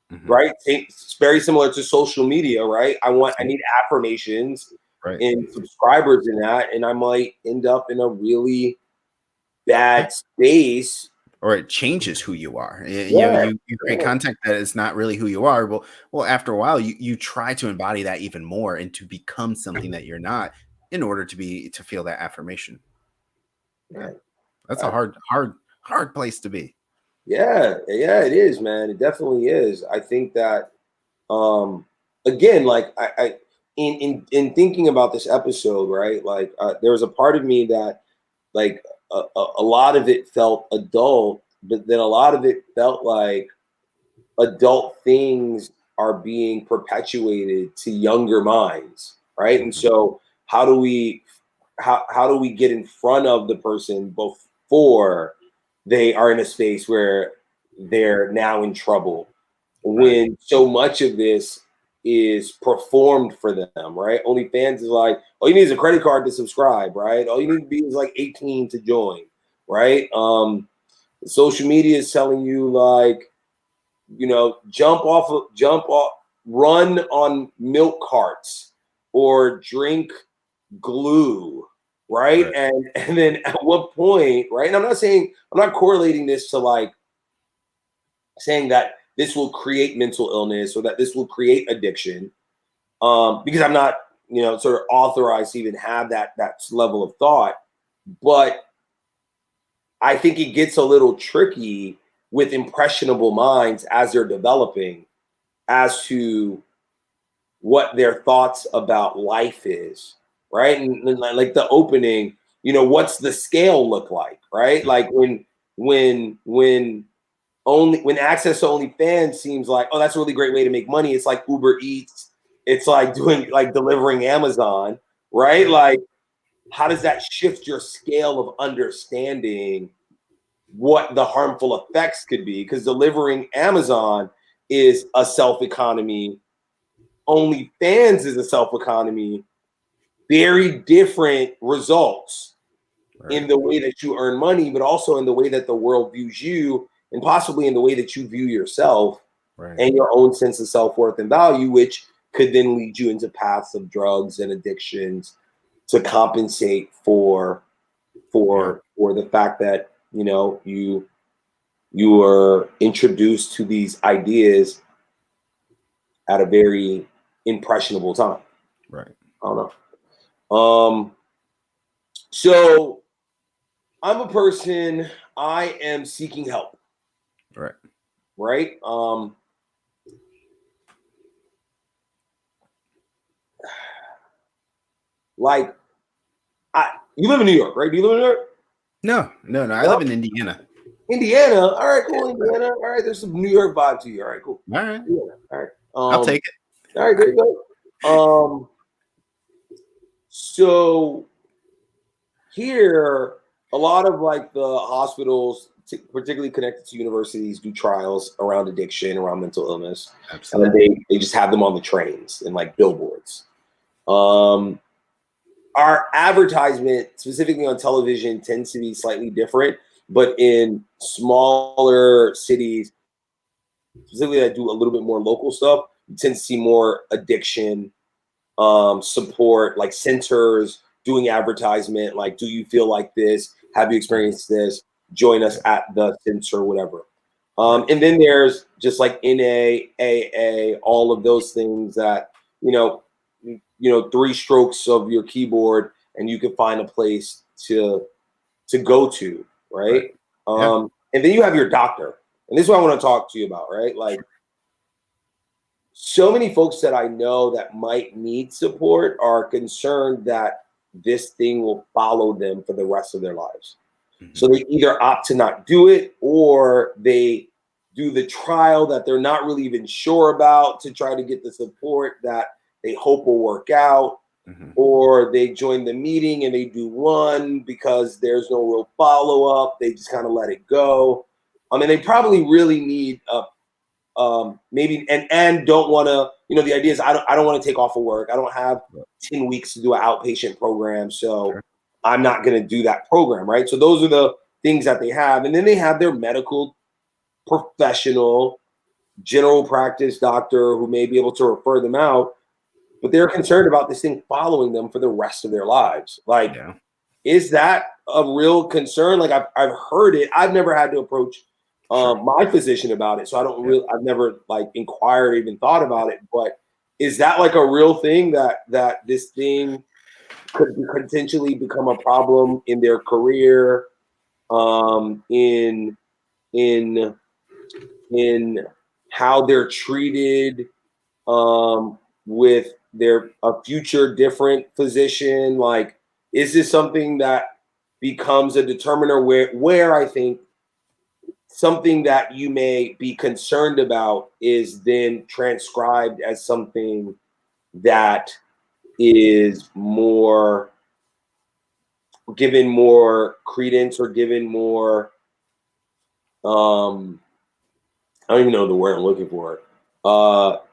Hmm. right? It's very similar to social media, right? I Absolutely. need affirmations Right. and subscribers in that, and I might end up in a really Yeah. bad space. Or it changes who you are. Yeah, You create yeah, content that is not really who you are. Well, after a while, you try to embody that even more and to become something that you're not in order to feel that affirmation. Yeah, right. that's a hard place to be. Yeah, yeah, it is, man. It definitely is. I think that um again, like I in thinking about this episode, right? Like there was a part of me that like a lot of it felt adult, but then a lot of it felt like adult things are being perpetuated to younger minds, right? And Mhm. so how do we get in front of the person before they are in a space where they're now in trouble, Right. when so much of this is performed for them, right? OnlyFans is like, all you need is a credit card to subscribe, right? All you need to be is like 18 to join, right? Social media is telling you like, jump off, run on milk carts or drink glue, right? Right. And then at what point, right? And I'm not correlating this to like saying that this will create mental illness or that this will create addiction, because I'm not, sort of authorized to even have that level of thought. But I think it gets a little tricky with impressionable minds as they're developing as to what their thoughts about life is, right? And like the opening, what's the scale look like, right? Like when access to OnlyFans seems like, oh, that's a really great way to make money. It's like Uber Eats. It's like doing like delivering Amazon, right? Right. Like, how does that shift your scale of understanding what the harmful effects could be? Because delivering Amazon is a self economy. OnlyFans is a self economy. Very different results Right. in the way that you earn money, but also in the way that the world views you, and possibly in the way that you view yourself Right. and your own sense of self-worth and value, which could then lead you into paths of drugs and addictions to compensate Yeah. for the fact that you were introduced to these ideas at a very impressionable time. Right. I don't know. So I'm a person, I am seeking help, Right. right? Like you live in New York, right? Do you live in New York? No, no, no. I No? live in Indiana. Indiana. All right, cool. Indiana. All right, there's some New York vibe to you. All right, cool. All right. Yeah. All right. I'll take it. All right, there you go. So here, a lot of like the hospitals, particularly connected to universities, do trials around addiction, around mental illness, and then Absolutely. they just have them on the trains and like billboards. Um, our advertisement, specifically on television, tends to be slightly different, but in smaller cities, specifically that do a little bit more local stuff, you tend to see more addiction support, like centers doing advertisement, like, do you feel like this? Have you Mhm. experienced this? Join us Yeah. at the center, whatever. Right. And then there's just like NA, AA, all of those things that, three strokes of your keyboard and you can find a place to go to, Right. right? Yeah. And then you have your doctor. And this is what I want to talk to you about, right? Like so many folks that I know that might need support are concerned that this thing will follow them for the rest of their lives. So Mhm. they either opt to not do it or they do the trial that they're not really even sure about to try to get the support that they hope will work out. Mhm. or they join the meeting and they do one because there's no real follow up. They just kind of let it go. I mean, they probably really need a maybe and don't want to. You know, the idea is I don't want to take off of work. I don't have Yeah. 10 weeks to do an outpatient program, so Sure. I'm not going to do that program, right? So those are the things that they have, and then they have their medical professional, general practice doctor who may be able to refer them out, but they're concerned about this thing following them for the rest of their lives. Like, Yeah. is that a real concern? Like, I've heard it. I've never had to approach Sure. my physician about it, so I don't Yeah. really. I've never like inquired or even thought about it. But is that like a real thing that this thing could potentially become a problem in their career, in in in how they're treated, with their a future different physician? Like, is this something that becomes a determiner where I think something that you may be concerned about is then transcribed as something that is more given more credence or given more um I don't even know the word I'm looking for.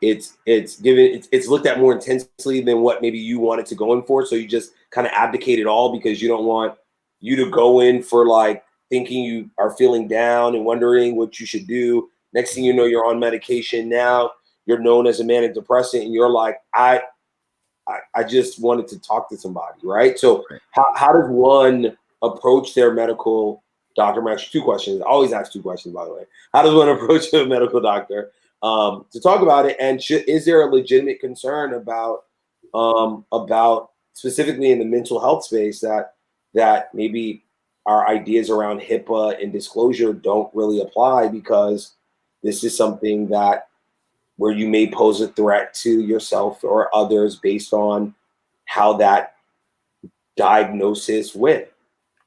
It's looked at more intensely than what maybe you wanted to go in for. So you just kind of abdicate it all because you don't want you to go in for like thinking you are feeling down and wondering what you should do. Next thing you know, you're on medication. Now you're known as a manic depressant, and you're like, I just wanted to talk to somebody, right? So Right. how does one approach their medical doctor? I'm actually two questions. I always ask two questions, by the way. How does one approach a medical doctor to talk about it? And is there a legitimate concern about specifically in the mental health space that maybe our ideas around HIPAA and disclosure don't really apply because this is something that where you may pose a threat to yourself or others based on how that diagnosis went.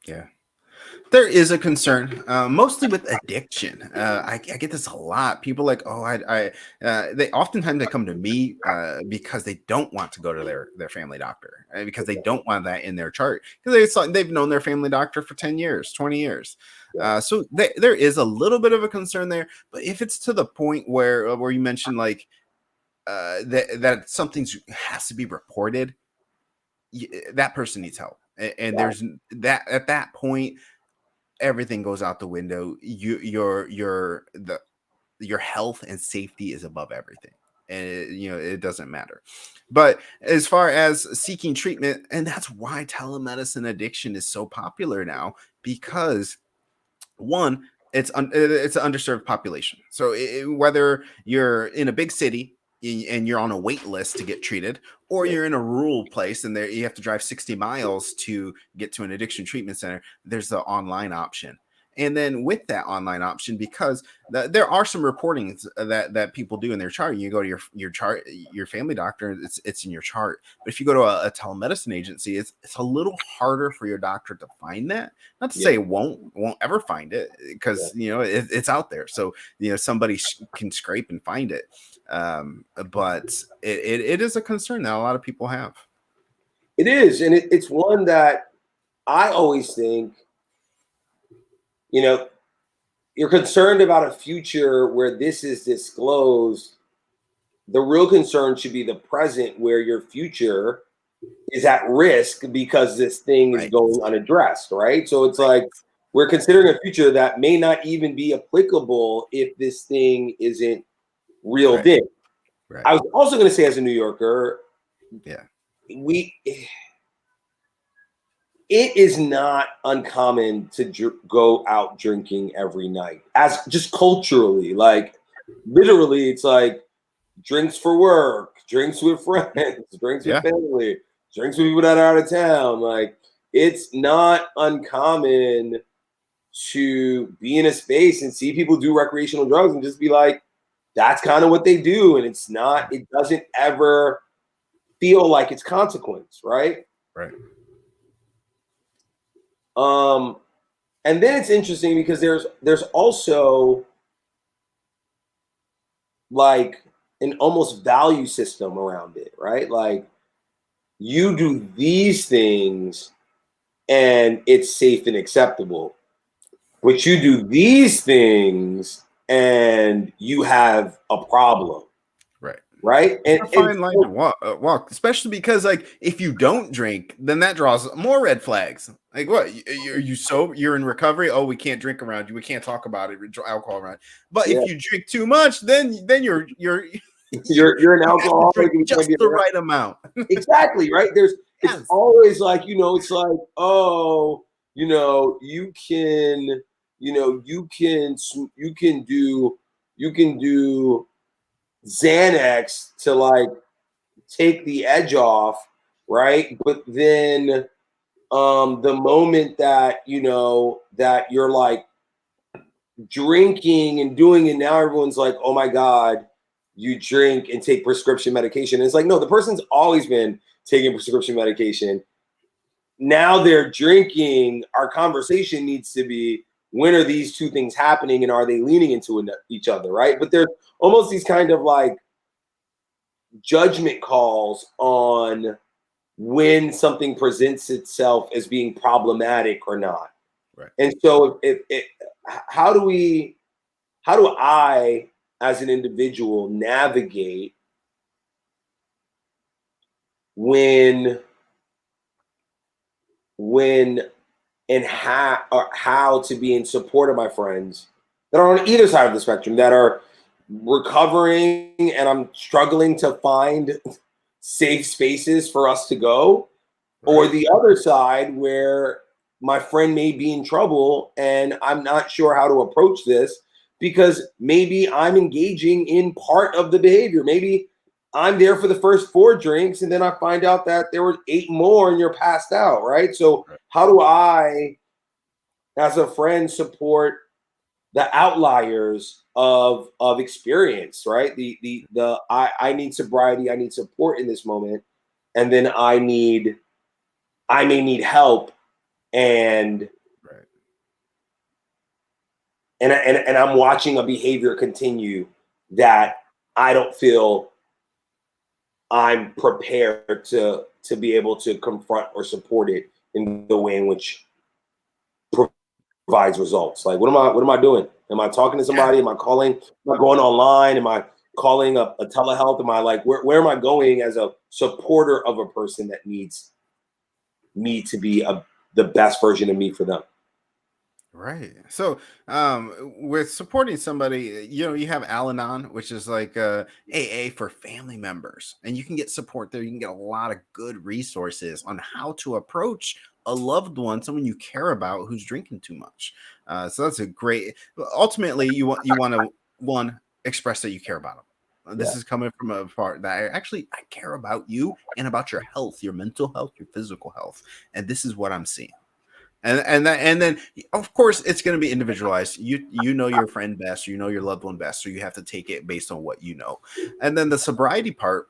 Yeah. There is a concern, mostly with addiction. I get this a lot. People like, oh, they oftentimes they come to me because they don't want to go to their family doctor because they don't want that in their chart because they've known their family doctor for 10 years, 20 years. Yeah. So there is a little bit of a concern there. But if it's to the point where you mentioned like that something has to be reported, that person needs help, and Yeah. there's that at that point everything goes out the window. Your health and safety is above everything, and it doesn't matter. But as far as seeking treatment, and that's why telemedicine addiction is so popular now, because one, it's an underserved population. So whether you're in a big city and you're on a wait list to get treated, or Yeah. you're in a rural place and there you have to drive 60 miles to get to an addiction treatment center, there's the online option. And then with that online option, because there are some reportings that people do in their chart. You go to your chart, your family doctor, it's in your chart. But if you go to a telemedicine agency, it's a little harder for your doctor to find that. Not to Yeah. say it won't ever find it, Yeah. because it's out there. So somebody can scrape and find it. But it is a concern that a lot of people have. It is, and it's one that I always think, you know, you're concerned about a future where this is disclosed. The real concern should be the present, where your future is at risk because this thing is Right. going unaddressed, right? So it's Right. like we're considering a future that may not even be applicable if this thing isn't reeled Right. in. Right. I was also going to say, as a New Yorker, Yeah. we it is not uncommon to go out drinking every night, as just culturally, like literally, it's like drinks for work, drinks with friends, drinks with Yeah. family, drinks with people that are out of town. Like, it's not uncommon to be in a space and see people do recreational drugs and just be like, that's kind of what they do. And it doesn't ever feel like it's consequence, right? Right. Um, and then it's interesting because there's also like an almost value system around it, right? Like, you do these things and it's safe and acceptable. But you do these things and you have a problem, Right. right? It's a fine line to walk, especially because like if you don't drink, then that draws more red flags. Like what? Are you sober? You're in recovery. Oh, we can't drink around you. We can't talk about it. Alcohol around. But yeah, if you drink too much, then you're you're an you have to alcoholic drink and you can't just be the around. right amount. Exactly, right? It's Yes. always like, it's like, oh, you can, you can do Xanax to like take the edge off, right? But then the moment that that you're like drinking and doing it, now everyone's like, oh my god, you drink and take prescription medication. And it's like, no, the person's always been taking prescription medication. Now they're drinking. Our conversation needs to be, when are these two things happening and are they leaning into each other, right? But there's almost these kind of like judgment calls on when something presents itself as being problematic or not. Right. And so how do I as an individual navigate when when and how to be in support of my friends that are on either side of the spectrum, that are recovering and I'm struggling to find safe spaces for us to go, or Right. the other side where my friend may be in trouble and I'm not sure how to approach this because maybe I'm engaging in part of the behavior. Maybe I'm there for the first 4 drinks and then I find out that there were 8 more and you're passed out, right? So Right. how do I, as a friend, support the outliers of experience, right? I need sobriety, I need support in this moment, and then I may need help, and Right. and I'm watching a behavior continue that I don't feel I'm prepared to be able to confront or support it in the way in which provides results. Like, what am I doing? Am I talking to Yeah. somebody? Am I calling? Am I going online? Am I calling a telehealth? Am I like, where am I going as a supporter of a person that needs me to be the best version of me for them? Right. So, with supporting somebody, you have Al-Anon, which is like AA for family members, and you can get support there. You can get a lot of good resources on how to approach a loved one, someone you care about who's drinking too much. So that's a great. Ultimately, you want to one express that you care about them. Yeah. This is coming from a part that I care about you and about your health, your mental health, your physical health, and this is what I'm seeing. And then of course it's going to be individualized. You know your friend best, you know your loved one best, so you have to take it based on what you know. And then the sobriety part,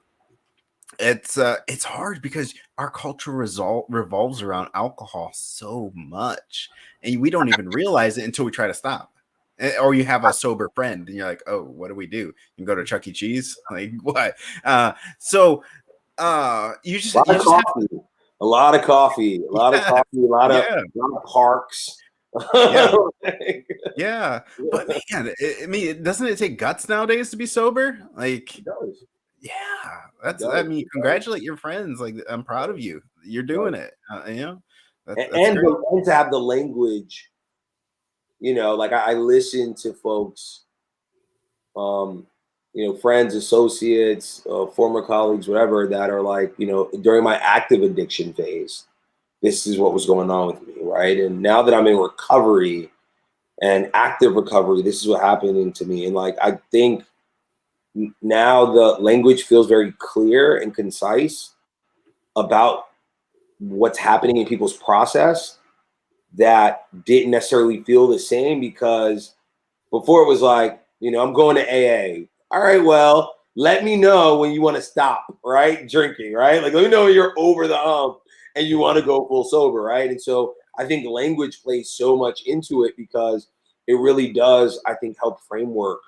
it's hard because our culture revolves around alcohol so much, and we don't even realize it until we try to stop. Or you have a sober friend and you're like, oh, what do we do? You can go to Chuck E. Cheese, like what? So you A lot of just have to. coffee, a lot of coffee, a lot of Yes, coffee, yeah, a lot of parks. yeah. Like, Yeah, but man, I mean, doesn't it take guts nowadays to be sober? Like, it does. yeah, It that's. I does. mean, It does. congratulate your friends. Like, I'm It proud of does. you. You're It doing does. it. That's And, great. and to have the language, like I listen to folks, um, friends, associates, former colleagues, whatever, that are like, during my active addiction phase, this is what was going on with me, right? And now that I'm in recovery and active recovery, this is what happened to me. And like, I think now the language feels very clear and concise about what's happening in people's process that didn't necessarily feel the same, because before it was like, I'm going to AA. All right, well, let me know when you want to stop, right? Drinking, right? Like, let me know when you're over the hump and you want to go full sober, right? And so I think language plays so much into it, because it really does, I think, help framework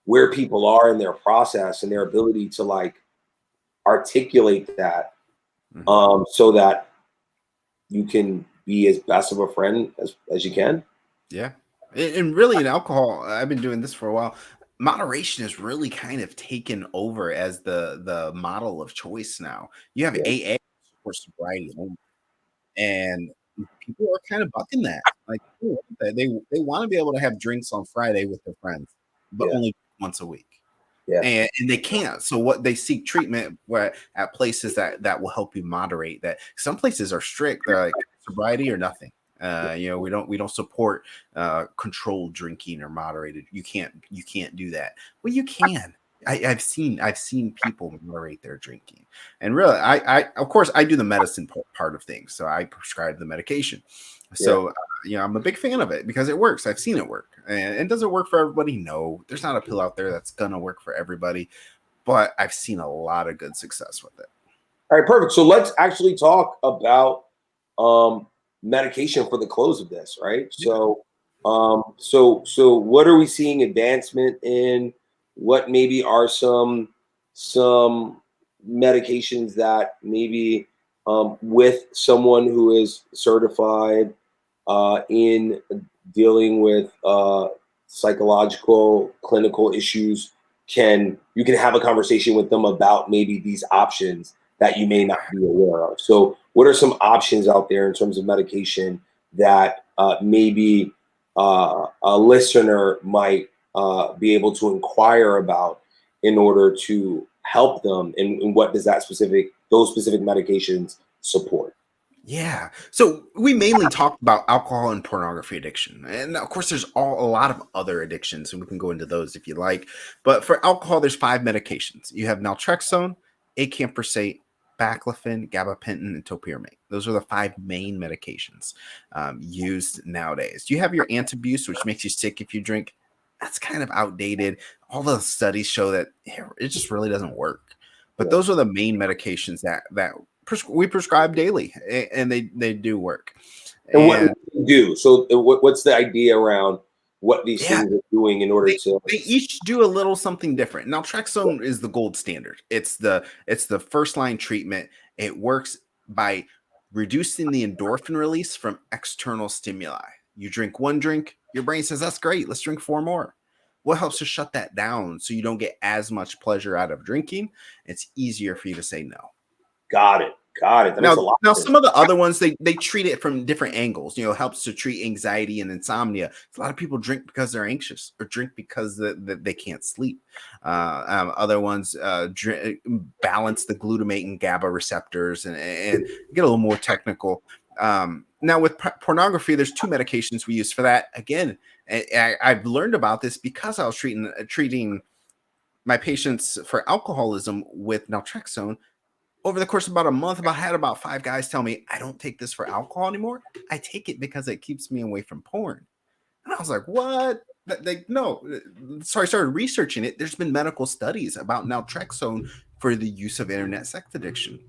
where people are in their process and their ability to like articulate that. Mhm. so that you can be as best of a friend as you can. Yeah. And really in alcohol, I've been doing this for a while. Moderation has really kind of taken over as the model of choice now. You have Yeah, AA for sobriety only, and people are kind of bucking that. Like they want to be able to have drinks on Friday with their friends, but yeah, only once a week. yeah, And they can't. So what they seek treatment where at places that will help you moderate that. Some places are strict. They're like sobriety or nothing. We don't support controlled drinking or moderated. You can't do that. Well, you can. I've seen people moderate their drinking, and really, I of course I do the medicine part of things. So I prescribe the medication. yeah, So I'm a big fan of it because it works. I've seen it work. And does it work for everybody? No, there's not a pill out there that's gonna work for everybody, but I've seen a lot of good success with it. All right, perfect. So let's actually talk about um, medication for the close of this, right? Yeah. So what are we seeing advancement in? What maybe are some medications that maybe with someone who is certified in dealing with psychological clinical issues, can you can have a conversation with them about maybe these options that you may not be aware of. So, what are some options out there in terms of medication that maybe a listener might be able to inquire about in order to help them? And what does those specific medications support? Yeah. So we mainly talked about alcohol and pornography addiction. And of course, there's a lot of other addictions, and we can go into those if you like. But for alcohol, there's five medications. You have naltrexone, acamprosate, baclofen, gabapentin, and topiramate. Those are the five main medications used nowadays. You have your antabuse, which makes you sick if you drink. That's kind of outdated. All the studies show that it just really doesn't work. But Yeah. those are the main medications that we prescribe daily, and they do work. And what And do you do? So, what's the idea around what these yeah, things are doing in order they to? they each do a little something different. Yeah, Naltrexone is the gold standard. It's the first line treatment. It works by reducing the endorphin release from external stimuli. You drink one drink, your brain says that's great. Let's drink four more. What helps to shut that down so you don't get as much pleasure out of drinking? It's easier for you to say no. got it. Got it. That makes a Now, lot now of sense. some of the other ones they treat it from different angles. Helps to treat anxiety and insomnia. A lot of people drink because they're anxious or drink because they can't sleep. Other ones balance the glutamate and GABA receptors and get a little more technical. Now with pornography, there's two medications we use for that. Again, I've learned about this because I was treating my patients for alcoholism with naltrexone over the course of about a month. Had about five guys tell me, I don't take this for alcohol anymore. I take it because it keeps me away from porn. And I was like, what? No. So I started researching it. There's been medical studies about naltrexone for the use of internet sex addiction.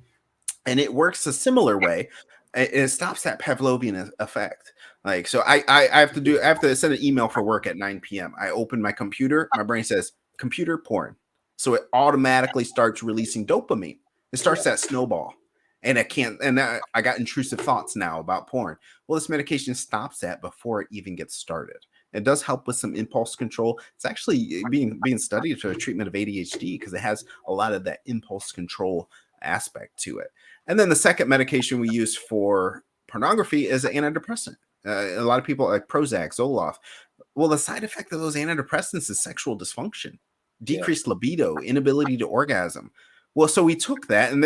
And it works a similar way. It stops that Pavlovian effect. Like, so I have to send an email for work at 9 p.m. I open my computer, my brain says, computer porn. So it automatically starts releasing dopamine. It Yeah, starts that snowball. And I got intrusive thoughts now about porn. Well, this medication stops that before it even gets started. It does help with some impulse control. It's actually being studied for the treatment of ADHD because it has a lot of that impulse control aspect to it. And then the second medication we use for pornography is an antidepressant. A lot of people like Prozac, Zoloft. Well, the side effect of those antidepressants is sexual dysfunction, yeah, decreased libido, inability to orgasm. Well, so we took that, and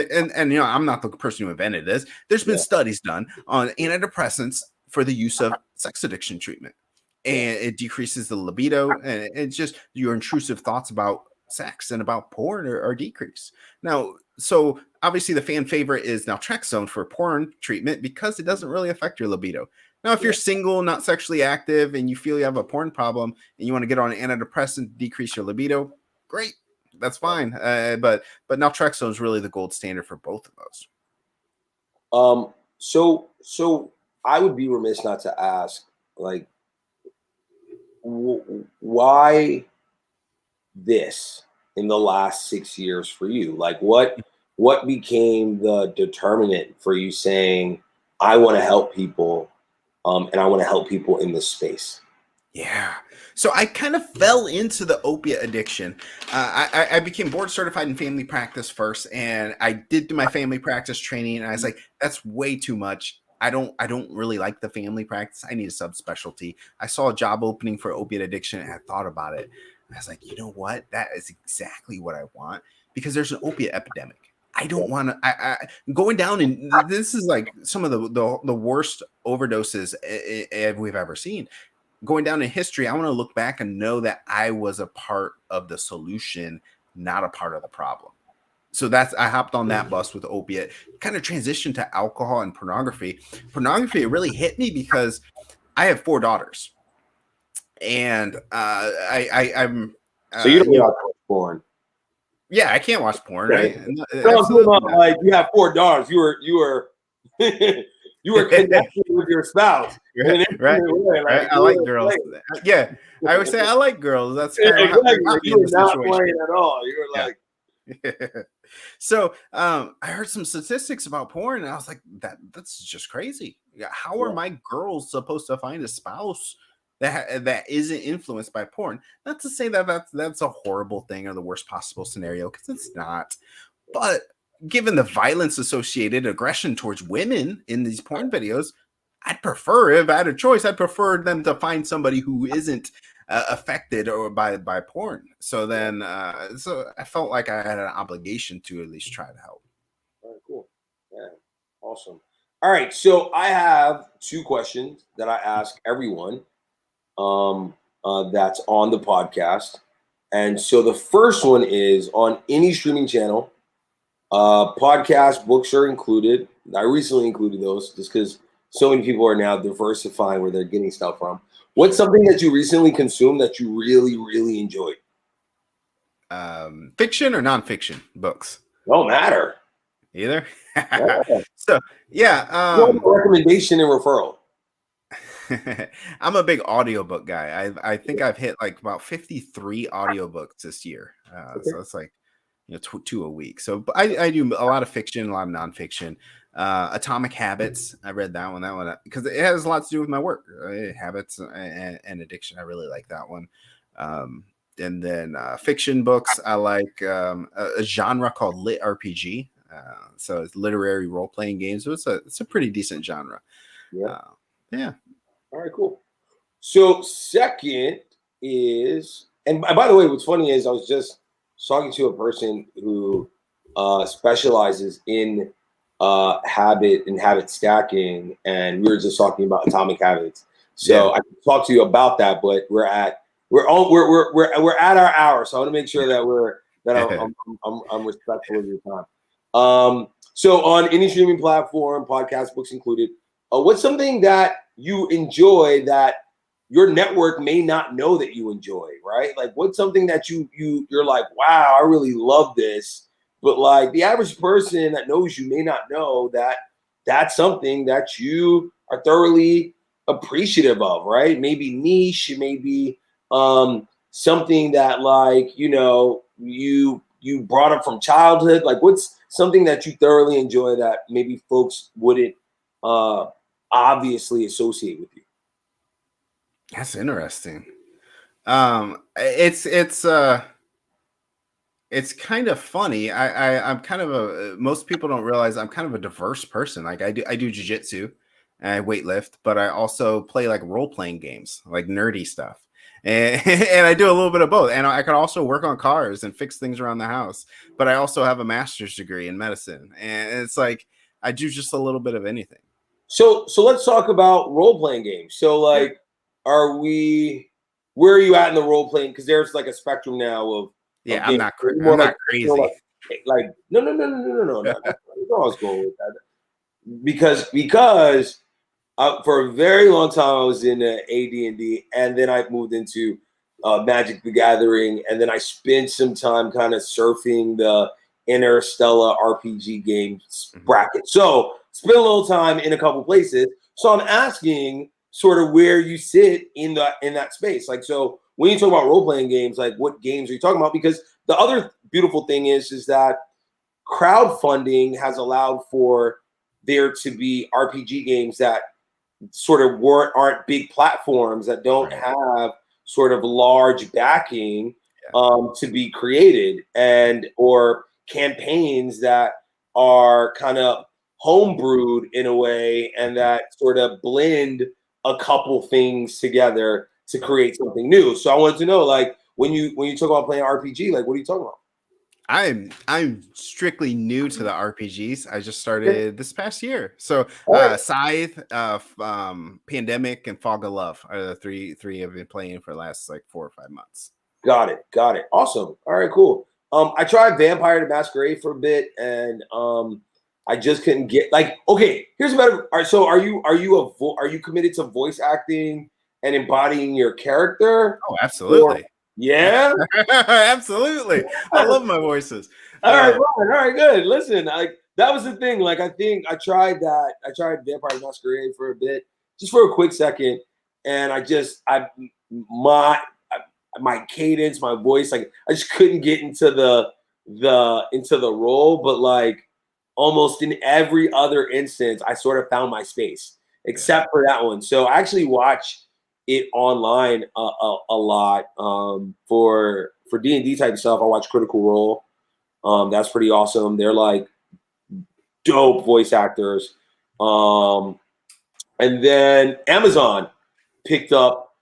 I'm not the person who invented this. There's been yeah, studies done on antidepressants for the use of sex addiction treatment, yeah, and it decreases the libido, and it's just your intrusive thoughts about sex and about porn are decreased. Now, so obviously the fan favorite is naltrexone for porn treatment because it doesn't really affect your libido. Now, if you're yeah. single, not sexually active, and you feel you have a porn problem and you want to get on an antidepressant to decrease your libido, great, that's fine. But naltrexone is really the gold standard for both of those. So I would be remiss not to ask, like, why this in the last 6 years for you? Like, what became the determinant for you saying, I want to help people, and I want to help people in this space? Yeah. So I kind of fell into the opiate addiction. I became board certified in family practice first, and I did do my family practice training. And I was like, that's way too much. I don't really like the family practice. I need a subspecialty. I saw a job opening for opiate addiction, and I thought about it. I was like, you know what? That is exactly what I want, because there's an opiate epidemic. I don't want to. Going down, and this is like some of the worst overdoses we've ever seen. Going down in history, I want to look back and know that I was a part of the solution, not a part of the problem. So I hopped on that bus with opiate, kind of transitioned to alcohol and pornography. Pornography really hit me because I have 4 daughters, and I'm So you don't you know, watch porn. yeah, I can't watch porn, Okay. right? No, I'm talking about, like, you have 4 daughters. You were you were connected with your spouse. Right, right, Way, right. I like girls. Yeah, I would say I like girls. That's kind of how I exactly. got me You in were the not situation. playing at all. You were Yeah. like, So I heard some statistics about porn, and I was like, that's just crazy. Yeah, how are my girls supposed to find a spouse that isn't influenced by porn? Not to say that that's a horrible thing or the worst possible scenario, because it's not. But given the violence associated, aggression towards women in these porn videos, I'd prefer, if I had a choice, I'd prefer them to find somebody who isn't affected or by porn. So then, so I felt like I had an obligation to at least try to help. all right, cool. Yeah, awesome. All right, so I have 2 questions that I ask everyone that's on the podcast. And so the first one is, on any streaming channel, podcast, books are included. I recently included those just because so many people are now diversifying where they're getting stuff from. What's something that you recently consumed that you really, really enjoyed? Fiction or nonfiction books? Don't matter. Either. Yeah. So yeah, Recommendation and referral. I'm a big audiobook guy. I think I've hit like about 53 audiobooks this year. So it's like, 2 a week. So but I do a lot of fiction, a lot of nonfiction. Atomic Habits, I read that one because it has a lot to do with my work, habits and addiction. I really like that one. And then fiction books, I like a genre called lit RPG. So it's literary role playing games. So it's a pretty decent genre. Yeah. Yeah. All right, cool. So second is, and by the way, what's funny is I was just talking to a person who specializes in habit stacking, and we were just talking about atomic habits. So I can talk to you about that, but we're at our hour, so I want to make sure that I'm respectful of your time. So on any streaming platform, podcast, books included, what's something that you enjoy that your network may not know that you enjoy, right? Like, what's something that you're like, wow, I really love this, but like the average person that knows you may not know that that's something that you are thoroughly appreciative of, right? Maybe niche, maybe something that, like, you brought up from childhood. Like, what's something that you thoroughly enjoy that maybe folks wouldn't obviously associate with you? That's interesting. It's kind of funny. I'm kind of most people don't realize I'm kind of a diverse person. Like I do jujitsu and I weightlift, but I also play like role playing games, like nerdy stuff. And, and I do a little bit of both. And I can also work on cars and fix things around the house. But I also have a master's degree in medicine. And it's like I do just a little bit of anything. So let's talk about role playing games. So, like, where are you at in the role playing? Because there's like a spectrum now of Yeah, games. I'm not crazy. No. That's I was going with that. Because for a very long time I was in AD&D, and then I moved into Magic the Gathering, and then I spent some time kind of surfing the Interstellar RPG games bracket. So spent a little time in a couple places. So I'm asking sort of where you sit in that space. Like, so when you talk about role playing games, like, what games are you talking about? Because the other beautiful thing is that crowdfunding has allowed for there to be RPG games that sort of aren't big platforms, that don't Right. have sort of large backing Yeah. to be created, and or campaigns that are kind of homebrewed in a way, and that sort of blend a couple things together to create something new. So I wanted to know, like, when you talk about playing RPG, like, what are you talking about? I'm strictly new to the RPGs. I just Okay. started this past year. So All right. Scythe, Pandemic, and Fog of Love are the three I've been playing for the last like 4 or 5 months. Got it. Got it. Awesome. All right, cool. I tried Vampire the Masquerade for a bit, and I just couldn't get, like, okay, here's a better. All right, so are you committed to voice acting and embodying your character? Oh, Or absolutely. yeah? Absolutely. I love my voices. All right, fine. All right, good. Listen, like, that was the thing. Like, I think I tried that. I tried Vampire the Masquerade for a bit, just for a quick second, and my my cadence, my voice, like, I just couldn't get into the role. But like, almost in every other instance, I sort of found my space, Yeah. except for that one. So I actually watch it online a lot for D&D type stuff. I watch Critical Role. That's pretty awesome. They're like dope voice actors. Um, and then Amazon picked up.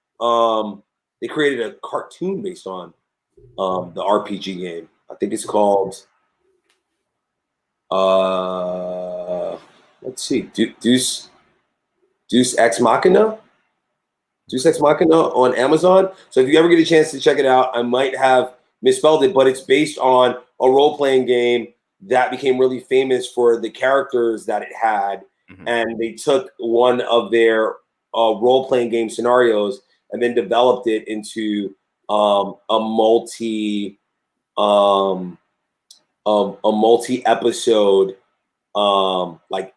They created a cartoon based on the RPG game. I think it's called. Uh, let's see, Deuce Ex Machina. Deus Ex Machina on Amazon. So if you ever get a chance to check it out, I might have misspelled it, but it's based on a role playing game that became really famous for the characters that it had. Mhm. And they took one of their role playing game scenarios and then developed it into a um, multi episode like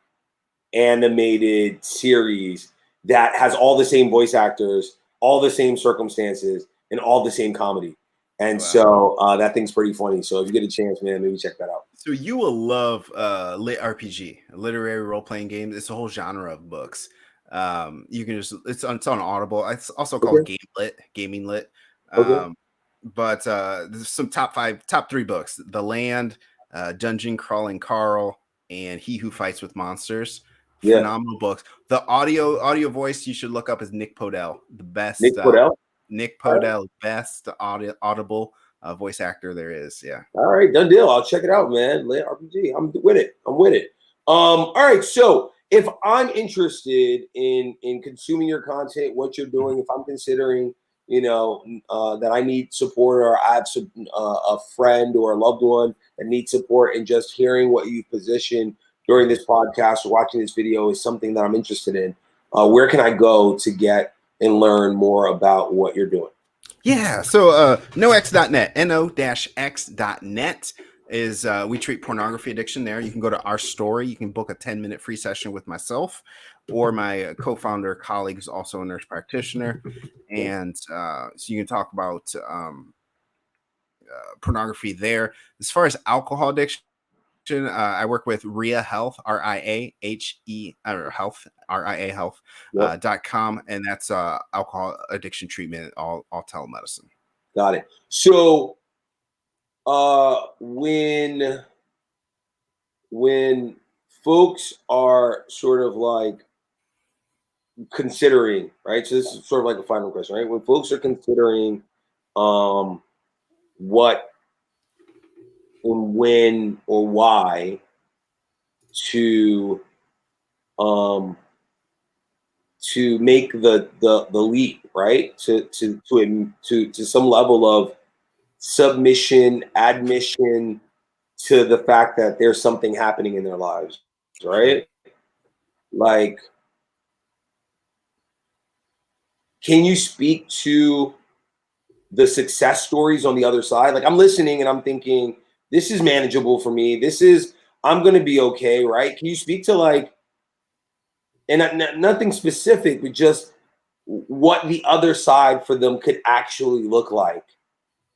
animated series that has all the same voice actors, all the same circumstances, and all the same comedy. And Wow. so that thing's pretty funny. So if you get a chance, man, maybe check that out. So you will love lit RPG, literary role playing game. It's a whole genre of books. You can just it's on Audible. It's also called Okay. Game Lit, Gaming Lit. Okay. But there's some top three books: The Land, Dungeon Crawling Carl, and He Who Fights with Monsters. Yeah. Phenomenal books. The audio voice you should look up is Nick Podell, the best Nick Podell. Nick All right. Podell, best audible voice actor there is. Yeah. All right. Done deal. I'll check it out, man. Lit RPG. I'm with it. I'm with it. All right. So if I'm interested in consuming your content, what you're doing, if I'm considering, that I need support, or I have a friend or a loved one that needs support, and just hearing what you've positioned during this podcast or watching this video is something that I'm interested in, where can I go to get and learn more about what you're doing? Yeah, so nox.net, no-x.net is we treat pornography addiction there. You can go to our story. You can book a 10-minute free session with myself or my co-founder colleague who's also a nurse practitioner. And so you can talk about pornography there. As far as alcohol addiction, I work with RIA Health, RIAHE, or Health, RIA Health Yep. .com, and that's alcohol addiction treatment, all telemedicine. Got it. So when folks are sort of like considering, right? So this is sort of like a final question, right? When folks are considering what and when or why to um to make the leap, right? To some level of submission, admission to the fact that there's something happening in their lives, right? Like, can you speak to the success stories on the other side? Like, I'm listening and I'm thinking, this is manageable for me. I'm going to be okay, right? Can you speak to, like, and nothing specific, but just what the other side for them could actually look like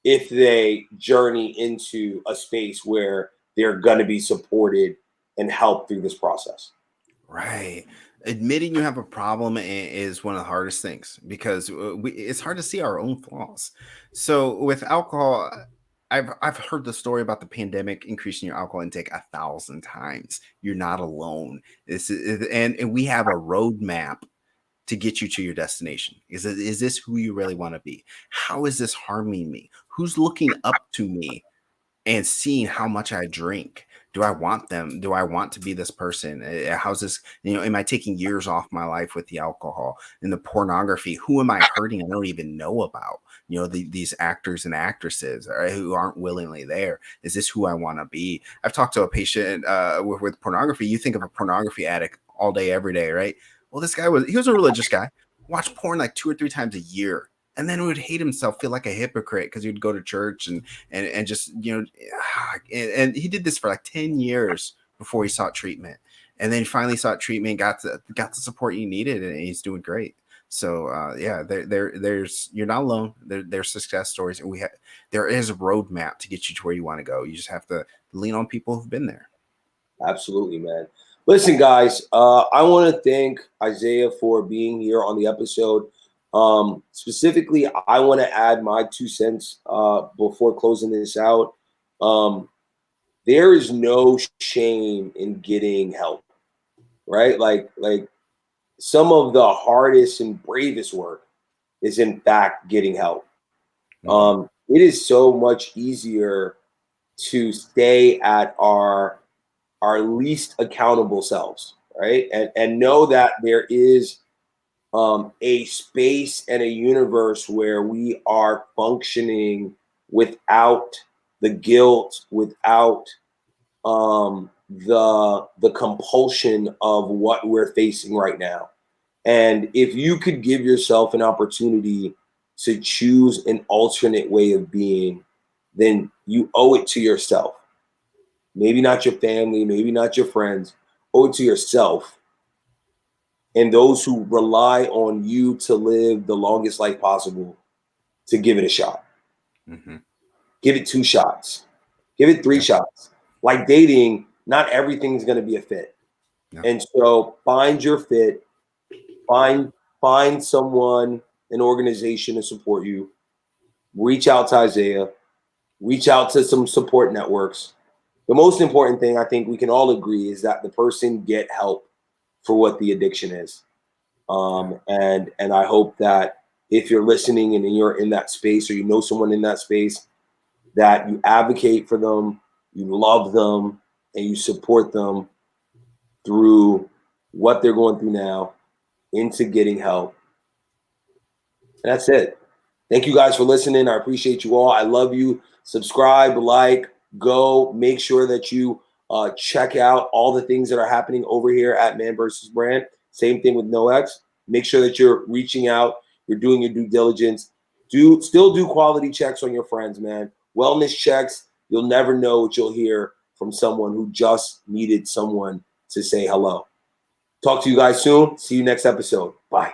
if they journey into a space where they're going to be supported and helped through this process. Right. Admitting you have a problem is one of the hardest things because it's hard to see our own flaws. So with alcohol, I've heard the story about the pandemic increasing your alcohol intake 1,000 times. You're not alone. And we have a roadmap to get you to your destination. Is this who you really want to be? How is this harming me? Who's looking up to me and seeing how much I drink? Do I want them? Do I want to be this person? How's this? Am I taking years off my life with the alcohol and the pornography? Who am I hurting? I don't even know about. These actors and actresses who aren't willingly there. Is this who I want to be? I've talked to a patient with pornography. You think of a pornography addict all day, every day, right? Well, he was a religious guy, watched porn like 2 or 3 times a year, and then would hate himself, feel like a hypocrite because he'd go to church and just and he did this for like 10 years before he sought treatment, and then finally sought treatment, got the support he needed, and he's doing great. So there's you're not alone. There's success stories, and there is a roadmap to get you to where you want to go. You just have to lean on people who've been there. Absolutely, man. Listen, guys, I want to thank Isaiah for being here on the episode. Specifically, I want to add my 2 cents before closing this out. There is no shame in getting help, right? Like some of the hardest and bravest work is in fact getting help. It is so much easier to stay at our least accountable selves, right? And know that there is a space and a universe where we are functioning without the guilt, without the compulsion of what we're facing right now. And if you could give yourself an opportunity to choose an alternate way of being, then you owe it to yourself. Maybe not your family, maybe not your friends, owe it to yourself and those who rely on you to live the longest life possible to give it a shot. Mm-hmm. Give it 2 shots. Give it 3 shots. Like dating, not everything's going to be a fit. Yeah. And so find your fit, find someone, an organization to support you. Reach out to Isaiah, reach out to some support networks. The most important thing I think we can all agree is that the person get help for what the addiction is. And I hope that if you're listening and you're in that space or you know someone in that space, that you advocate for them, you love them, and you support them through what they're going through now into getting help. And that's it. Thank you guys for listening. I appreciate you all. I love you. Subscribe, like, go. Make sure that you check out all the things that are happening over here at Man vs. Brand. Same thing with NoX. Make sure that you're reaching out. You're doing your due diligence. Still do quality checks on your friends, man. Wellness checks. You'll never know what you'll hear from someone who just needed someone to say hello. Talk to you guys soon. See you next episode. Bye.